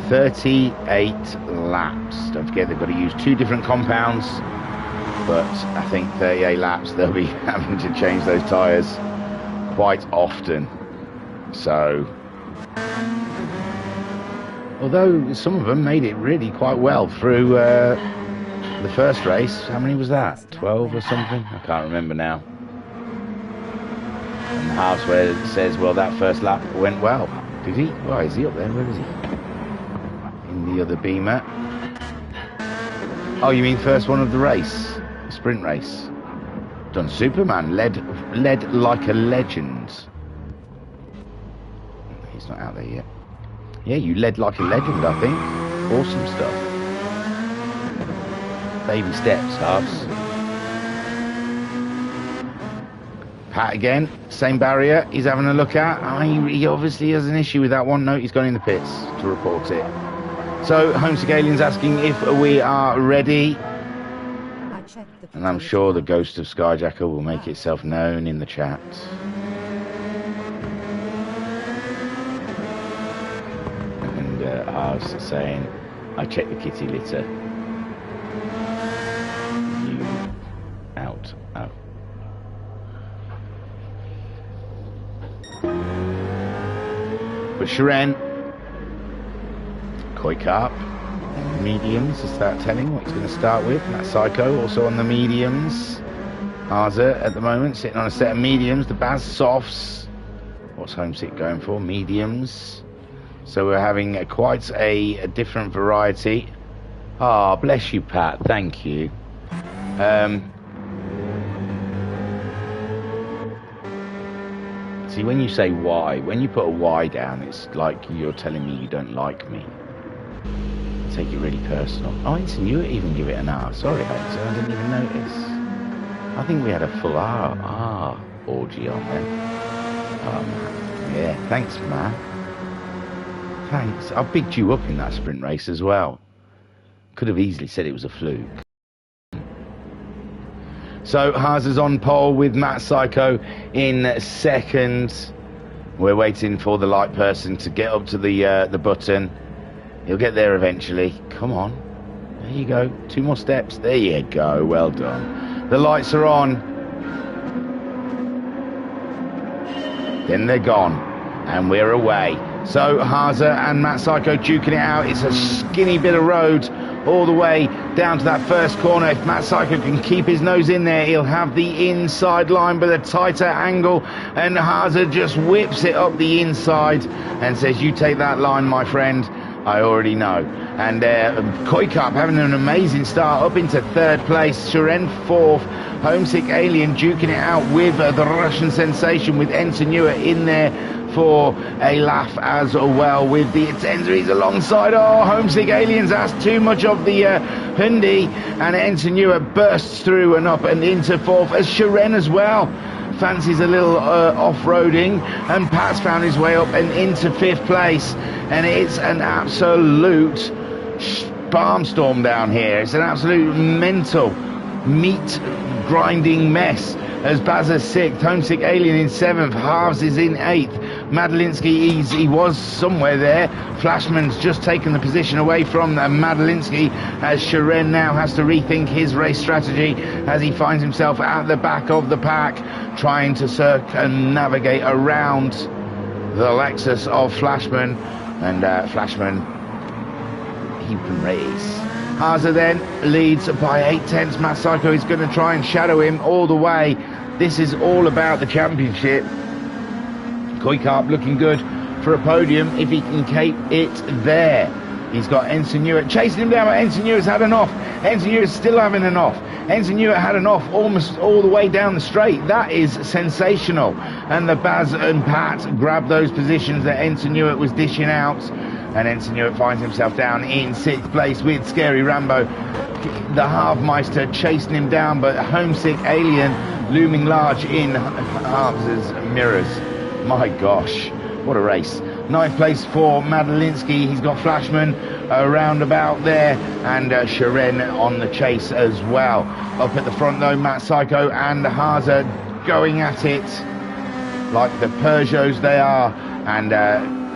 38 laps. Don't forget they've got to use 2 different compounds, but I think 38 laps they'll be having to change those tyres quite often. So, although some of them made it really quite well through the first race. How many was that? 12 or something? I can't remember now. And Halfway says, well, that first lap went well. Did he? Why is he up there? Where is he? In the other beamer. Oh, you mean first one of the race? The sprint race. Done Superman. Led like a legend. He's not out there yet. Yeah, you led like a legend, I think. Awesome stuff. Baby steps, Halves. Pat again, same barrier he's having a look at. He obviously has an issue with that one. No, he's gone in the pits to report it. So, Homesick Alien's asking if we are ready. And I'm sure the ghost of Skyjacker will make itself known in the chat. And Harv's saying, I checked the kitty litter. You out. Oh. But Sharon, Koi Carp, mediums, is that telling what he's going to start with? That Psycho also on the mediums. Arza at the moment sitting on a set of mediums. The Baz Softs. What's Homesick going for? Mediums. So we're having quite a different variety. Ah, oh, bless you, Pat. Thank you. See, when you say why, when you put a why down, it's like you're telling me you don't like me. Take it really personal. Oh, you even give it an R. Sorry, I didn't even notice. I think we had a full R orgy on there. Oh, man. Yeah, thanks, man. Thanks. I bigged you up in that sprint race as well. Could have easily said it was a fluke. So, Haas is on pole with Matt Psycho in second. We're waiting for the light person to get up to the button. He'll get there eventually. Come on. There you go. 2 more steps. There you go. Well done. The lights are on. Then they're gone. And we're away. So, Haza and Matt Psycho duking it out. It's a skinny bit of road all the way down to that first corner. If Matt Psycho can keep his nose in there, he'll have the inside line with a tighter angle, and Haza just whips it up the inside and says, you take that line, my friend. I already know. And Koi Cup having an amazing start up into third place. Sharon fourth. Homesick Alien duking it out with the Russian sensation, with Ensenua in there for a laugh as well, with the Tenseries alongside. Oh, Homesick Aliens asked too much of the Hyundai, and Ensenua bursts through and up and into fourth, as Sharon as well fancies a little off-roading, and Pat's found his way up and into fifth place, and it's an absolute barnstorm down here. It's an absolute mental meat grinding mess, as Baz is sixth, Homesick Alien in seventh, Halves is in eighth, Madalinsky, he was somewhere there. Flashman's just taken the position away from Madalinsky, as Sharon now has to rethink his race strategy as he finds himself at the back of the pack, trying to navigate around the Lexus of Flashman. And Flashman, he can race. Haza then leads by 8/10. Matt Psycho is going to try and shadow him all the way. This is all about the championship. Koi Carp looking good for a podium if he can keep it there. He's got Ensenua chasing him down, but Ensenua's had an off. Ensenua's still having an off. Ensenua had an off almost all the way down the straight. That is sensational. And the Baz and Pat grabbed those positions that Ensenua was dishing out. And Ensenua finds himself down in sixth place with Scary Rambo. The Halfmeister chasing him down, but Homesick Alien looming large in Halves' mirrors. My gosh, what a race. Ninth place for Madalinsky. He's got Flashman around about there, and Sharen on the chase as well. Up at the front though, Matt Psycho and Haza going at it like the Peugeots they are, and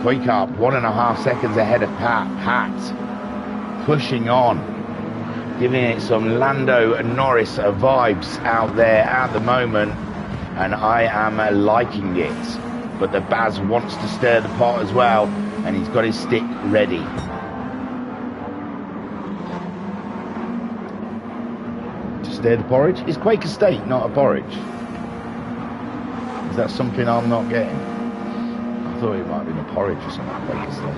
Koikarp 1.5 seconds ahead of Pat. Pat pushing on, giving it some Lando Norris vibes out there at the moment, and I am liking it. But the Baz wants to stir the pot as well, and he's got his stick ready. To stir the porridge? Is Quaker State not a porridge? Is that something I'm not getting? I thought it might have been a porridge or something, Quaker State.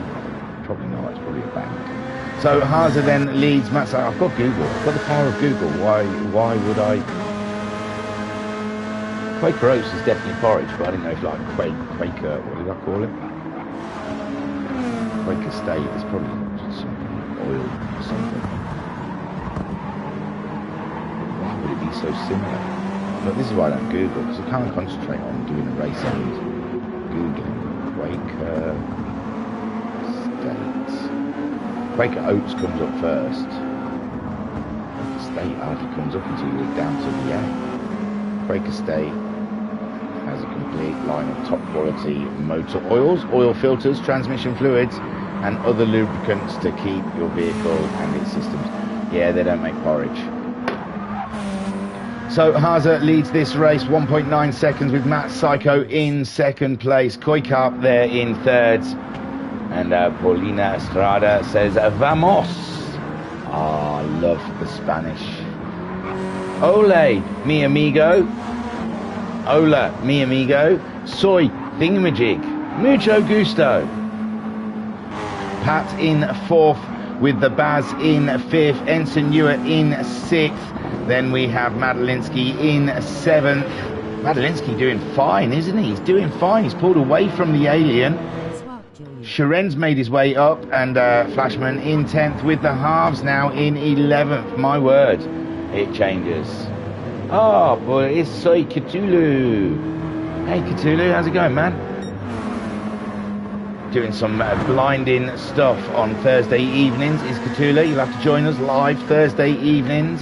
Probably not, it's probably a bank. So Haza then leads. Matt's like, I've got Google, I've got the power of Google. Why would I? Quaker Oats is definitely porridge, but I didn't know if like Quaker, what did I call it? Quaker State is probably just some oil or something. Why would it be so similar? But this is why I don't Google, because I can't concentrate on doing a race and Googling. Quaker State. Quaker Oats comes up first. Quaker State hardly comes up until you get down to the end. Quaker State has a complete line of top quality motor oils, oil filters, transmission fluids, and other lubricants to keep your vehicle and its systems. Yeah, they don't make porridge. So Haza leads this race 1.9 seconds with Matt Psycho in second place. Koikarp there in third. And Paulina Estrada says, Vamos! Ah, I love the Spanish. Ole, mi amigo. Hola, mi amigo. Soy thingamajig. Mucho gusto. Pat in fourth with the Baz in fifth. Ensign Ewart in sixth. Then we have Madalinsky in seventh. Madalinsky doing fine, isn't he? He's doing fine. He's pulled away from the alien. Sharen's made his way up, and Flashman in 10th with the halves now in 11th. My word, it changes. Oh, boy, it's Soy Cthulhu. Hey, Cthulhu, how's it going, man? Doing some blinding stuff on Thursday evenings is Cthulhu. You'll have to join us live Thursday evenings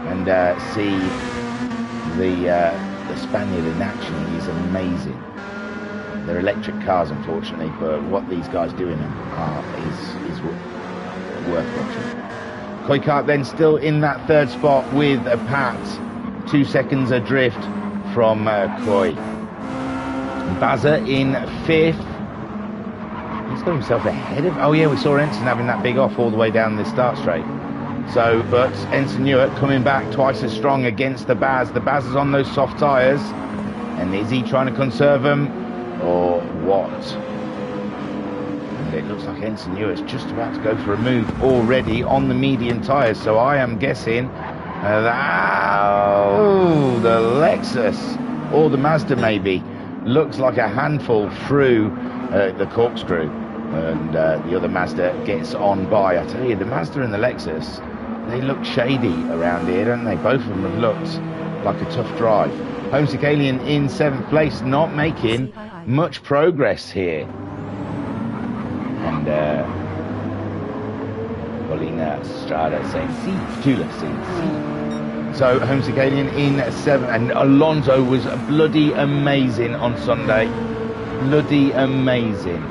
and see the Spaniard in action. He's amazing. They're electric cars, unfortunately, but what these guys do in them is worth watching. Koikarp then still in that third spot with a Pat, 2 seconds adrift from Koi. Baza in fifth. He's got himself ahead of... Oh yeah, we saw Ensign having that big off all the way down the start straight. So, but Ensign Ewart coming back twice as strong against the Baz. The Baz is on those soft tyres. And is he trying to conserve them or what? And it looks like Ensign Ewart's just about to go for a move already on the medium tyres. So I am guessing the Lexus or the Mazda maybe looks like a handful through the corkscrew. And the other Mazda gets on by. I tell you, the Mazda and the Lexus, they look shady around here, don't they? Both of them have looked like a tough drive. Homesick Alien in 7th place, not making much progress here. And Paulina Estrada saying, see, Tula saying, see. So Homesick Alien in 7th, and Alonso was bloody amazing on Sunday. Bloody amazing.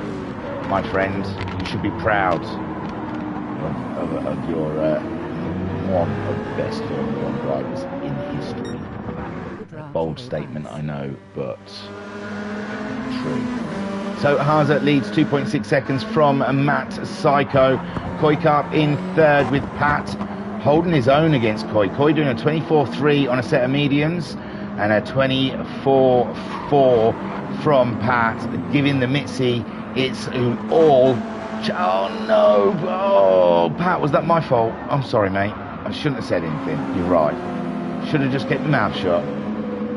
My friend, you should be proud of your one of the best Formula 1 drivers in history. A bold statement, I know, but true. So Haza leads 2.6 seconds from Matt Psycho. Koikarp in third with Pat, holding his own against Koi. Koi doing a 24.3 on a set of mediums and a 24.4 from Pat, giving the Mitzi its all. Oh no! Oh, Pat, was that my fault? I'm sorry, mate. I shouldn't have said anything. You're right. Should have just kept my mouth shut.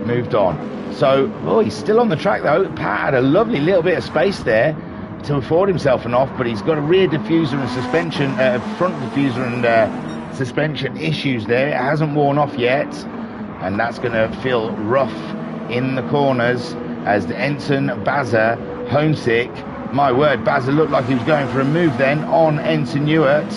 Moved on. So, oh, he's still on the track though. Pat had a lovely little bit of space there to afford himself an off, but he's got a rear diffuser and suspension, front diffuser and suspension issues there. It hasn't worn off yet, and that's going to feel rough in the corners as the Ensign, Baza, Homesick My word, Bazza looked like he was going for a move then on Ensign Ewart.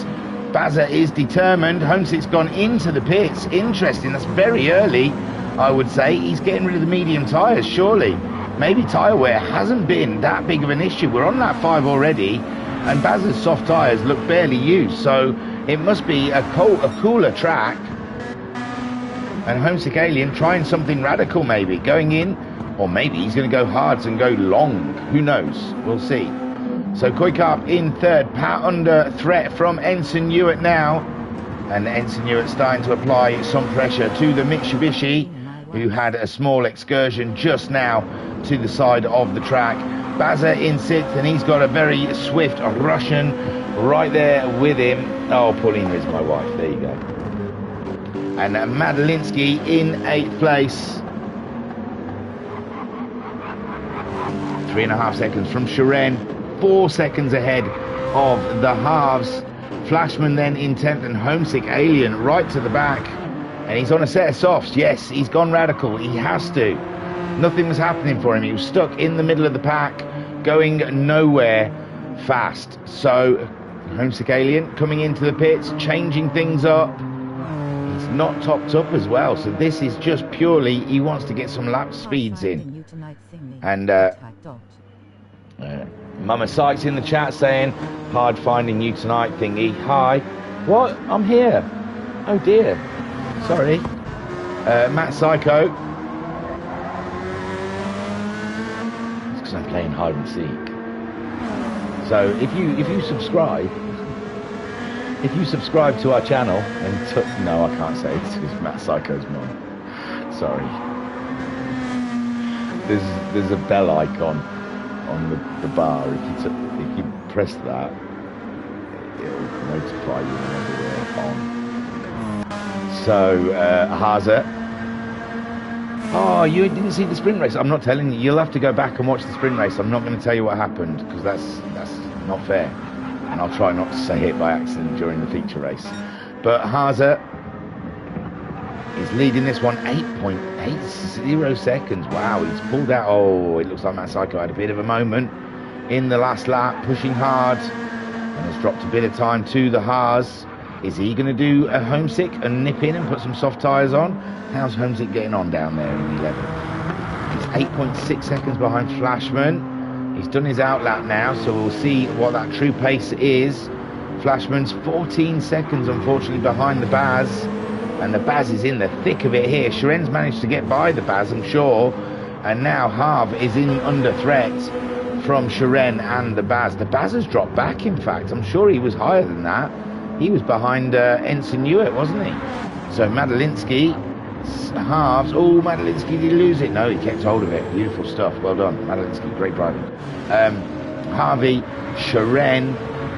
Bazza is determined. Homesick's gone into the pits. Interesting, that's very early, I would say. He's getting rid of the medium tyres, surely. Maybe tyre wear hasn't been that big of an issue. We're on lap 5 already, and Bazza's soft tyres look barely used, so it must be a cooler track. And Homesick Alien trying something radical, maybe going in, or maybe he's going to go hard and go long. Who knows? We'll see. So Koikap in third. Pat under threat from Ensign Ewart now, and Ensign Ewart starting to apply some pressure to the Mitsubishi, who had a small excursion just now to the side of the track. Bazza in sixth, and he's got a very swift Russian right there with him. Oh, Paulina is my wife. There you go. And Madalinsky in 8th place. 3.5 seconds from Shiren. 4 seconds ahead of the halves. Flashman then in 10th, and Homesick Alien right to the back. And he's on a set of softs. Yes, he's gone radical. He has to. Nothing was happening for him. He was stuck in the middle of the pack, going nowhere fast. So Homesick Alien coming into the pits, changing things up. He's not topped up as well. So this is just purely, he wants to get some lap speeds in. And Mama Sykes in the chat saying, hard finding you tonight thingy. Hi. What? I'm here. Oh dear. Sorry. Matt Psycho. It's because I'm playing hide and seek. So if you subscribe to our channel and no, I can't say it's Matt Psycho's mum. Sorry. There's a bell icon on the bar. If you press that, it'll notify you whenever we're on. So Haza. Oh, you didn't see the sprint race. I'm not telling you. You'll have to go back and watch the sprint race. I'm not going to tell you what happened, because that's not fair. And I'll try not to say it by accident during the feature race. But Haza is leading this one 8.80 seconds. Wow, he's pulled out. Oh, it looks like Matt Psycho had a bit of a moment in the last lap, pushing hard, and has dropped a bit of time to the Haas. Is he going to do a Homesick and nip in and put some soft tyres on? How's Homesick getting on down there in 11th? He's 8.6 seconds behind Flashman. He's done his outlap now, so we'll see what that true pace is. Flashman's 14 seconds, unfortunately, behind the Baz. And the Baz is in the thick of it here. Shiren's managed to get by the Baz, I'm sure. And now Harv is in under threat from Shiren and the Baz. The Baz has dropped back, in fact. I'm sure he was higher than that. He was behind Ensign Ewart, wasn't he? So Madalinsky, halves. Oh, Madalinsky, did he lose it? No, he kept hold of it. Beautiful stuff. Well done, Madalinsky. Great driving. Harvey, Shiren,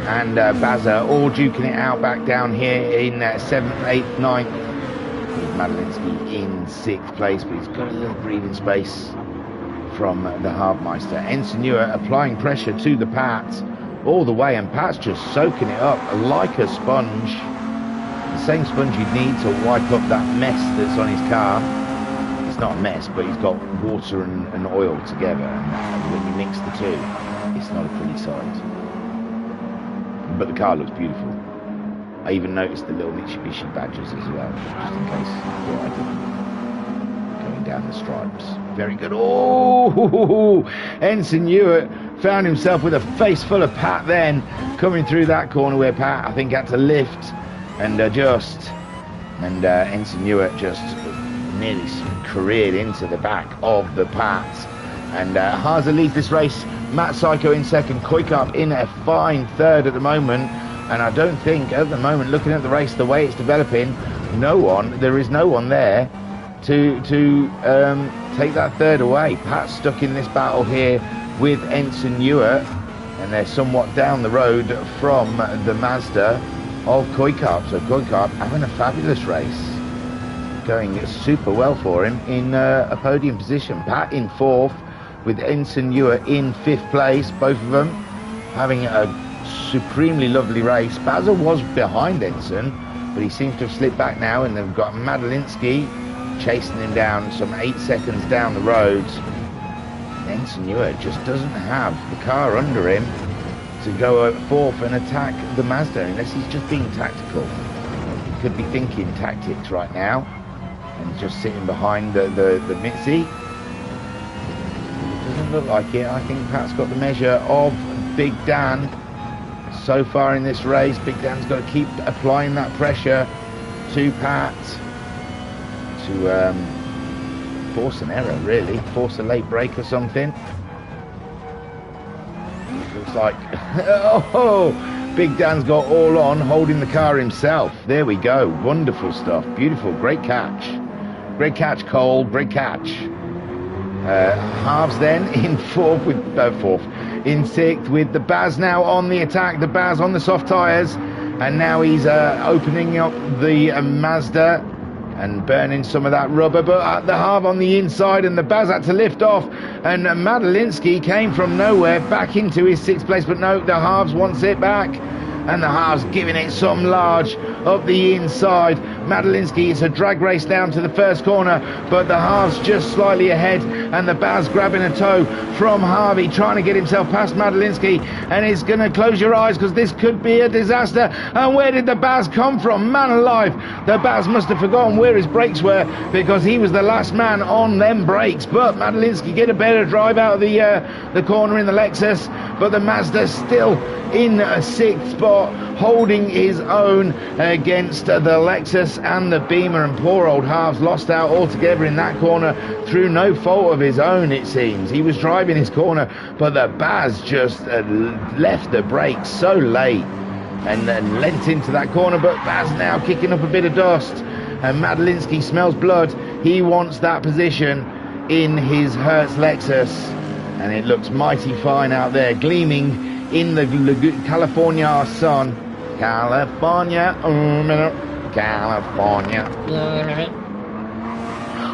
and Bazza all duking it out back down here in 7th, 8th, 9th. Madalinsky in 6th place, but he's got a little breathing space from the Harvmeister. Ensign Ewart applying pressure to the Pat all the way, and Pat's just soaking it up like a sponge. The same sponge you'd need to wipe up that mess that's on his car. It's not a mess, but he's got water and oil together, and when you mix the two, it's not a pretty sight. But the car looks beautiful. I even noticed the little Mitsubishi badges as well, just in case I didn't. Going down the stripes. Very good. Oh, Ensign Ewart found himself with a face full of Pat then, coming through that corner where Pat, I think, had to lift and adjust. And Ensign Ewart just nearly careered into the back of the Pat. And Haza leads this race. Matt Psycho in second. Koikap in a fine third at the moment. And I don't think, at the moment, looking at the race, the way it's developing, there is no one there to take that third away. Pat's stuck in this battle here with Ensign Ewart, and they're somewhat down the road from the Mazda of Koikap. So Koikap having a fabulous race, going super well for him in a podium position. Pat in 4th with Ensign Ewart in 5th place, both of them having a supremely lovely race. Bazza was behind Ensign, but he seems to have slipped back now, and they've got Madalinsky chasing him down some 8 seconds down the road. Ensenua just doesn't have the car under him to go at fourth and attack the Mazda, unless he's just being tactical. He could be thinking tactics right now and just sitting behind the Mitzi. Doesn't look like it. I think Pat's got the measure of Big Dan so far in this race. Big Dan's got to keep applying that pressure to Pat to force an error, really, force a late break or something. Looks like oh, Big Dan's got all on, holding the car himself. There we go. Wonderful stuff. Beautiful. Great catch, Cole. Great catch. Halves then in in sixth, with the Baz now on the attack. The Baz on the soft tyres, and now he's opening up the Mazda and burning some of that rubber, but at the halve on the inside, and the Baz had to lift off, and Madalinsky came from nowhere back into his sixth place, but no, the halves wants it back, and the halves giving it some large up the inside. Madalinsky, it's a drag race down to the first corner, but the halves just slightly ahead, and the Baz grabbing a toe from Harvey, trying to get himself past Madalinsky, and it's going to close your eyes because this could be a disaster. And where did the Baz come from? Man alive, the Baz must have forgotten where his brakes were, because he was the last man on them brakes. But Madalinsky get a better drive out of the corner in the Lexus, but the Mazda still in a sixth spot, holding his own against the Lexus and the Beamer, and poor old Halves lost out altogether in that corner through no fault of his own, it seems. He was driving his corner, but the Baz just left the brakes so late and leant into that corner, but Baz now kicking up a bit of dust, and Madalinsky smells blood. He wants that position in his Hertz Lexus, and it looks mighty fine out there, gleaming in the California sun. California.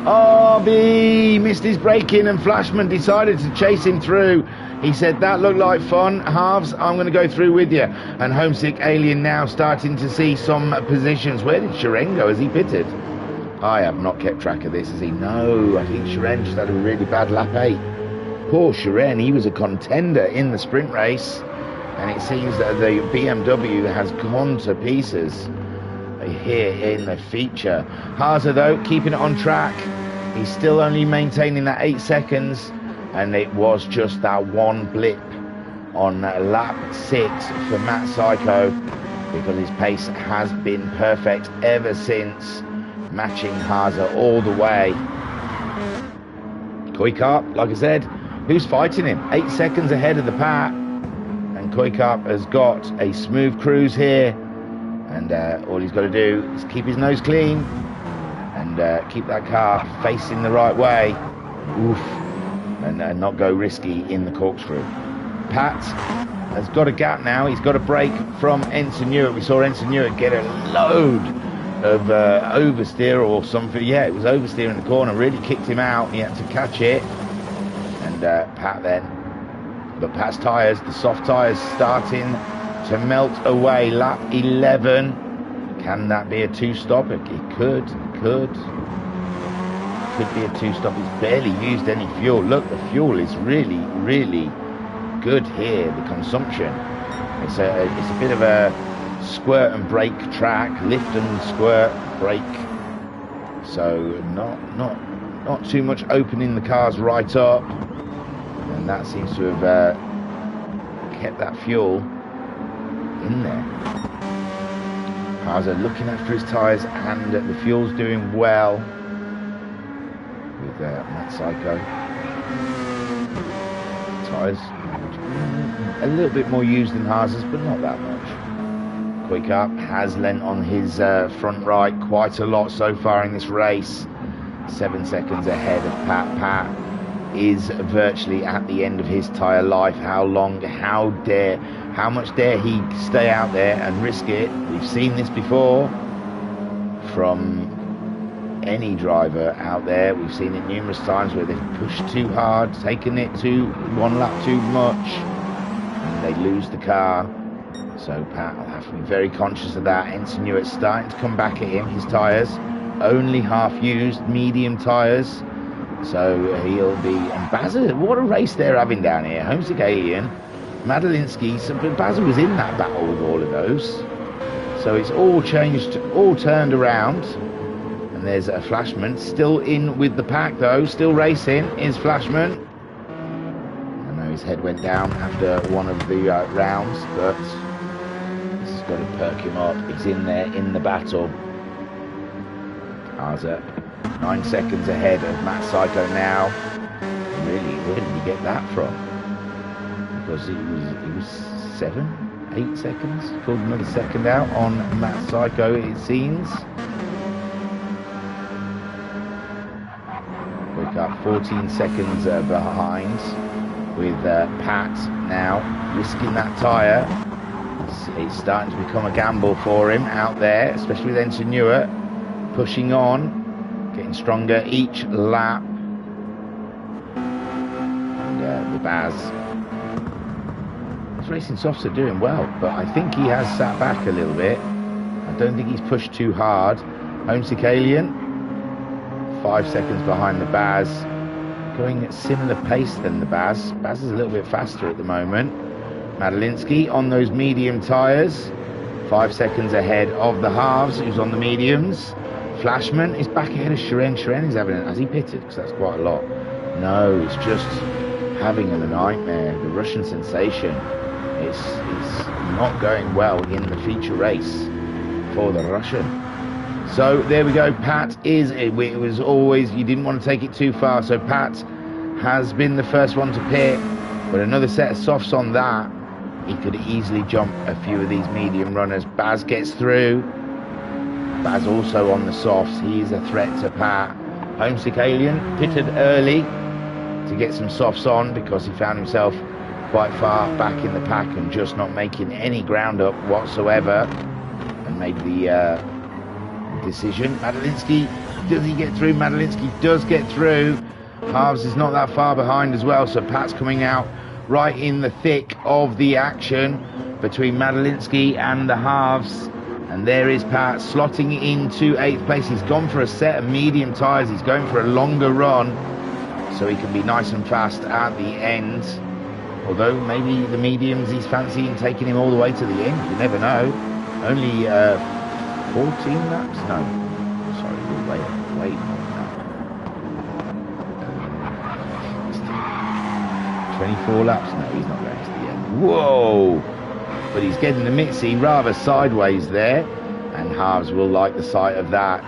Harvey missed his braking, and Flashman decided to chase him through. He said, that looked like fun, Halves, I'm going to go through with you. And Homesick Alien now starting to see some positions. Where did Shiren go? Has he pitted? I have not kept track of this, has he? No, I think Shiren just had a really bad lap 8. Poor Shiren, he was a contender in the sprint race, and it seems that the BMW has gone to pieces here in the feature. Haza, though, keeping it on track. He's still only maintaining that 8 seconds, and it was just that one blip on lap 6 for Matt Psycho, because his pace has been perfect ever since, matching Haza all the way. Koikarp, like I said, who's fighting him? 8 seconds ahead of the pack, and Koikarp has got a smooth cruise here, and all he's got to do is keep his nose clean and keep that car facing the right way. Oof. And not go risky in the corkscrew. Pat has got a gap now. He's got a break from Ensign Newitt. We saw Ensign Newitt get a load of oversteer or something. Yeah, it was oversteer in the corner. Really kicked him out. He had to catch it. And Pat then. But Pat's tyres, the soft tyres, starting to melt away. Lap 11. Can that be a two-stop? It could. Could be a two-stop. He's barely used any fuel. Look, the fuel is really, really good here. The consumption. It's a bit of a squirt and brake track, lift and squirt, brake. So not too much opening the cars right up, and that seems to have kept that fuel in there. Cars are looking after his tyres, and the fuel's doing well. With Matt Psycho. Tyres a little bit more used than Haas's, but not that much. Koikarp has lent on his front right quite a lot so far in this race. 7 seconds ahead of Pat. Pat is virtually at the end of his tyre life. How long, how much dare he stay out there and risk it? We've seen this before from any driver out there. We've seen it numerous times where they've pushed too hard, taken it to one lap too much, and they lose the car. So Pat will have to be very conscious of that. Ensign Newitt's starting to come back at him. His tyres only half used, medium tyres, So he'll be, and Bazza, what a race they're having down here. Homesick Alien, Madalinsky, but Bazza was in that battle with all of those. So it's all changed, all turned around. And there's a Flashman still in with the pack though, still racing is Flashman. I know his head went down after one of the rounds, but this has got to perk him up. He's in there in the battle. Arza 9 seconds ahead of Matt Psycho now. Really, where did he get that from? Because he was 7, 8 seconds. Pulled another second out on Matt Psycho, it seems. Quick up, 14 seconds behind with Pat now risking that tyre. It's starting to become a gamble for him out there, especially with Ensign Newer pushing on, getting stronger each lap. And the Baz, his racing softs are doing well, but I think he has sat back a little bit. I don't think he's pushed too hard. Homesick Alien, 5 seconds behind the Baz, going at similar pace than the Baz. Baz is a little bit faster at the moment. Madalinsky on those medium tyres, 5 seconds ahead of the halves, who's on the mediums. Flashman is back ahead of Shiren. Shiren is having, has he pitted? Because that's quite a lot. No, it's just having a nightmare. The Russian sensation is not going well in the feature race for the Russian. So there we go. Pat is, it was always, you didn't want to take it too far. So Pat has been the first one to pit, but another set of softs on that. He could easily jump a few of these medium runners. Baz gets through. Baz also on the softs. He's a threat to Pat. Homesick Alien pitted early to get some softs on because he found himself quite far back in the pack and just not making any ground up whatsoever, and made the decision. Madalinsky, does he get through? Madalinsky does get through. Halves is not that far behind as well, so Pat's coming out right in the thick of the action between Madalinsky and the halves. And there is Pat slotting into 8th place. He's gone for a set of medium tyres. He's going for a longer run so he can be nice and fast at the end. Although maybe the mediums he's fancying taking him all the way to the end. You never know. Only 14 laps? No. Sorry, we're way more than that. 24 laps? No, he's not going to the end. Whoa! But he's getting the Mitzi rather sideways there, and halves will like the sight of that.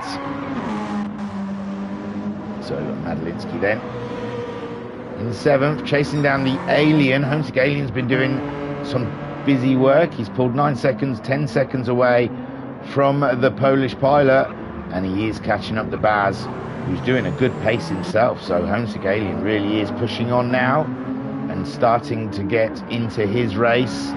So Madalinsky then in 7th, chasing down the Alien. Homesick Alien's been doing some busy work. He's pulled 9 seconds, 10 seconds away from the Polish pilot, and he is catching up the Baz, who's doing a good pace himself. So Homesick Alien really is pushing on now and starting to get into his race,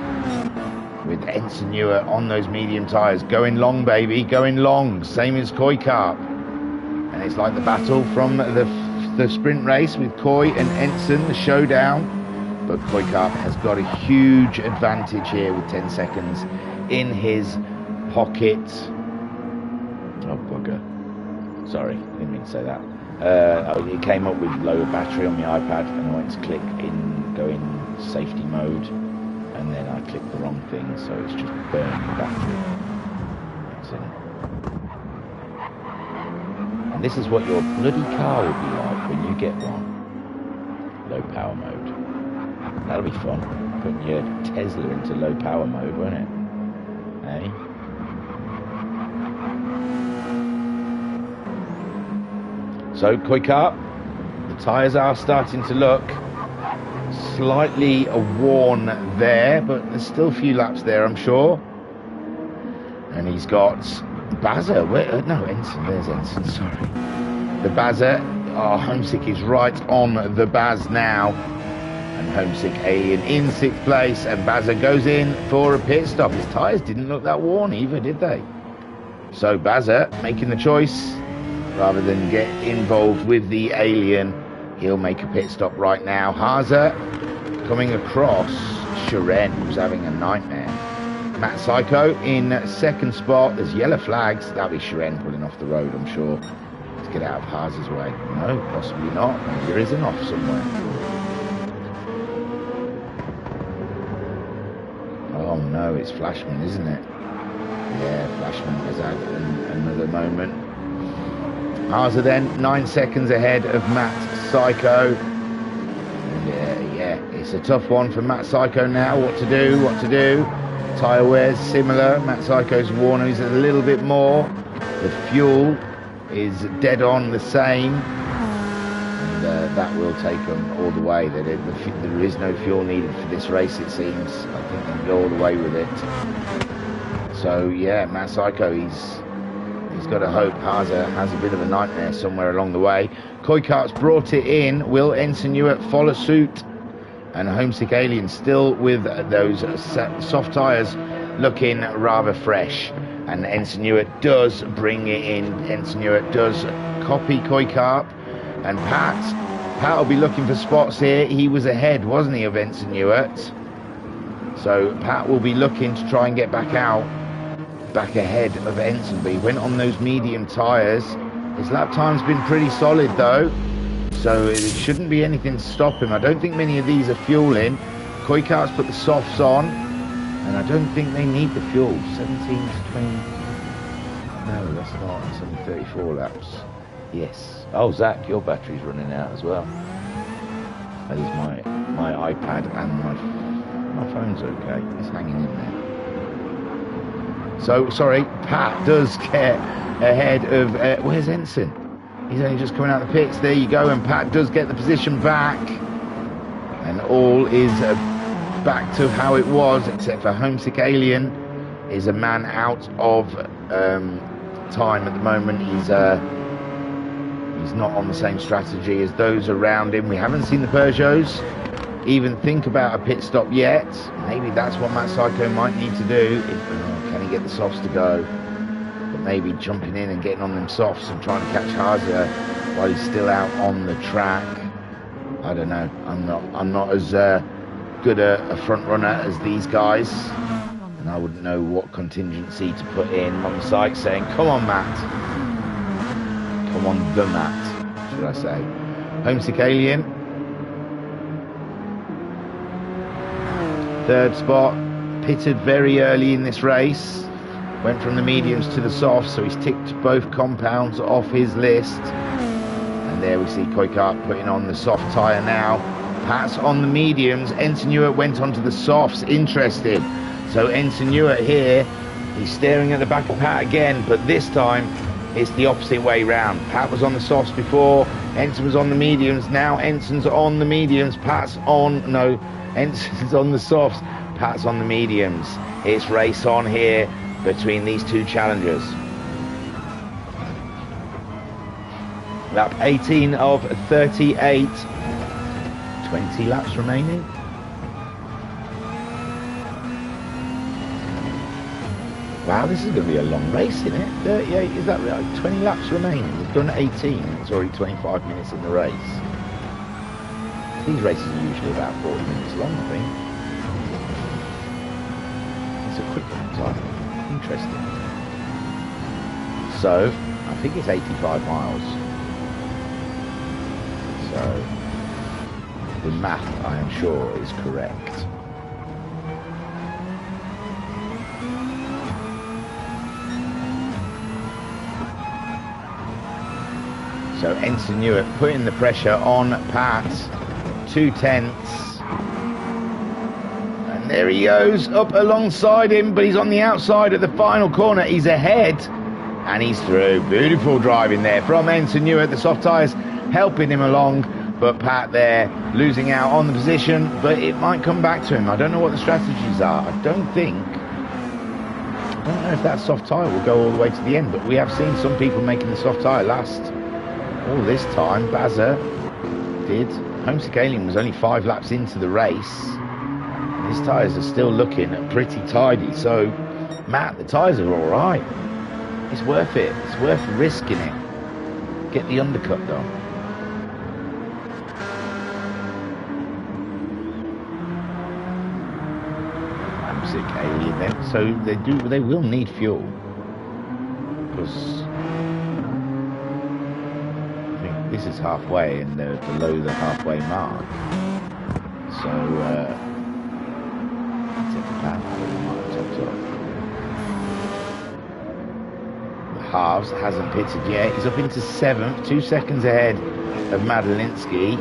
with Ensign Newer on those medium tyres. Going long, baby, going long. Same as Koi Carp. And it's like the battle from the sprint race with Koi and Ensign, the showdown. But Koi Carp has got a huge advantage here with 10 seconds in his pocket. Oh, bugger. Sorry, didn't mean to say that. It came up with lower battery on the iPad, and I went to click in, go in safety mode, and then I clicked the wrong thing, so it's just burning the battery. And this is what your bloody car will be like when you get one. Low power mode. That'll be fun. Putting your Tesla into low power mode, won't it? Eh? So Koi Carp, the tyres are starting to look slightly worn there, but there's still a few laps there, I'm sure. And he's got Bazza. No, Ensign. There's Ensign. Sorry. The Bazza. Oh, Homesick is right on the Baz now. And Homesick Alien in 6th place. And Bazza goes in for a pit stop. His tyres didn't look that worn either, did they? So Bazza making the choice, rather than get involved with the Alien, he'll make a pit stop right now. Haza coming across Shiren, who's having a nightmare. Matt Psycho in 2nd spot. There's yellow flags. That'll be Shiren pulling off the road, I'm sure. to get out of Haas's way. No, possibly not. Maybe there is an off somewhere. Oh no, it's Flashman, isn't it? Yeah, Flashman has had another moment. Haas then 9 seconds ahead of Matt Psycho. Yeah, it's a tough one for Matt Psycho now. What to do? Tyre wear's similar. Matt Psycho's worn his a little bit more. The fuel is dead on the same. And that will take them all the way. There is no fuel needed for this race, it seems. I think they can go all the way with it. So, yeah, Matt Psycho, he's got to hope Haza has a bit of a nightmare somewhere along the way. Koikart's brought it in. Will Ensign Ewart follow suit? And Homesick Alien still with those soft tyres looking rather fresh. And Ensign Ewart does bring it in. Ensign Ewart does copy Koikart. And Pat will be looking for spots here. He was ahead, wasn't he, of Ensign Ewart? So Pat will be looking to try and get back ahead of Ensign. But he went on those medium tyres. His lap time's been pretty solid though, so it shouldn't be anything to stop him. I don't think many of these are fueling. Koikart's put the softs on, and I don't think they need the fuel. 17 to 20. No, that's not. It's only 34 laps. Yes. Oh, Zach, your battery's running out as well. That is my iPad, and my phone's okay. It's hanging in there. So, sorry, Pat does get ahead of... where's Ensign? He's only just coming out of the pits. There you go, and Pat does get the position back. And all is back to how it was, except for Homesick Alien is a man out of time at the moment. He's not on the same strategy as those around him. We haven't seen the Peugeots even think about a pit stop yet. Maybe that's what Matt Psycho might need to do. Can he get the softs to go? But maybe jumping in and getting on them softs and trying to catch Haza while he's still out on the track. I don't know. I'm not as good a front runner as these guys, and I wouldn't know what contingency to put in. On the side saying, come on Matt, come on the Matt, should I say. Homesick Alien, third spot, pitted very early in this race, went from the mediums to the softs, so he's ticked both compounds off his list. And there we see Koikart putting on the soft tyre now. Pat's on the mediums. Ensign Ewart went onto the softs. Interesting. So Ensign Ewart here, he's staring at the back of Pat again, but this time it's the opposite way round. Pat was on the softs before, Ensign was on the mediums. Now Ensign's on the mediums, Ensign's on the softs, Pat's on the mediums. It's race on here between these two challengers. Lap 18 of 38. 20 laps remaining. Wow, this is going to be a long race, isn't it? 38, is that right? 20 laps remaining. It's done 18. It's already 25 minutes in the race. These races are usually about 40 minutes long, I think. It's a quick time. Interesting. So, I think it's 85 miles. So, the math, I am sure, is correct. So Ensign Ewart putting the pressure on Pat. 2 tenths. And there he goes, up alongside him, but he's on the outside at the final corner. He's ahead, and he's through. Beautiful driving there from Ensign Ewart. The soft tyres helping him along, but Pat there losing out on the position, but it might come back to him. I don't know what the strategies are. I don't know if that soft tyre will go all the way to the end, but we have seen some people making the soft tyre last. All this time, Bazza did. Homesick Alien was only 5 laps into the race. And his tyres are still looking pretty tidy. So, Matt, the tyres are all right. It's worth it. It's worth risking it. Get the undercut though. Homesick Alien then. So they will need fuel. Because This is halfway, and they're below the halfway mark. So, the halves hasn't pitted yet. He's up into 7th, 2 seconds ahead of Madalinsky.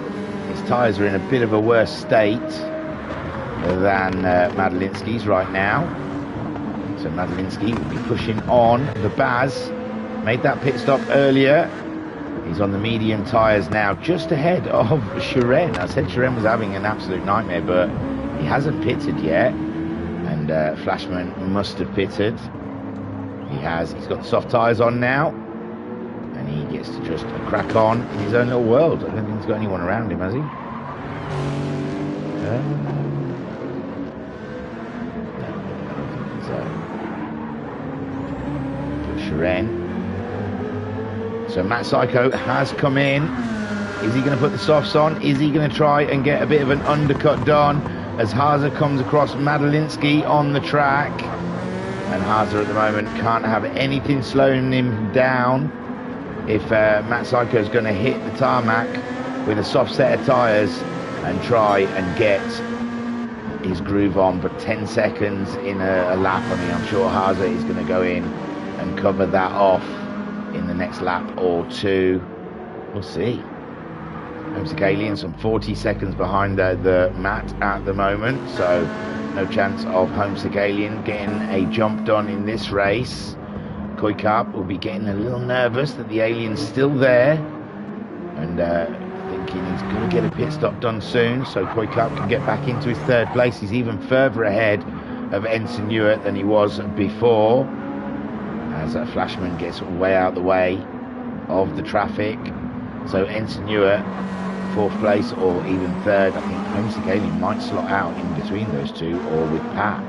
His tyres are in a bit of a worse state than Madalinsky's right now. So Madalinsky will be pushing on. The Baz made that pit stop earlier. He's on the medium tyres now, just ahead of Shiren. I said Shiren was having an absolute nightmare, but he hasn't pitted yet. And Flashman must have pitted. He has. He's got the soft tyres on now. And he gets to just crack on in his own little world. I don't think he's got anyone around him, has he? No, I don't think so. Shiren. So Matt Psycho has come in. Is he going to put the softs on? Is he going to try and get a bit of an undercut done as Haza comes across Madalinsky on the track? And Haza at the moment can't have anything slowing him down. If Matt Psycho is going to hit the tarmac with a soft set of tyres and try and get his groove on, but 10 seconds in a lap, I mean, I'm sure Haza is going to go in and cover that off in the next lap or two. We'll see. Homesick Alien some 40 seconds behind the Matt at the moment, so no chance of Homesick Alien getting a jump done in this race. Koikap will be getting a little nervous that the Alien's still there and thinking he's going to get a pit stop done soon, so Koikap can get back into his 3rd place. He's even further ahead of Ensign Ewart than he was before, as Flashman gets way out the way of the traffic. So Ensign Ewart, 4th place or even 3rd. I think Homesick Alien might slot out in between those two or with Pat.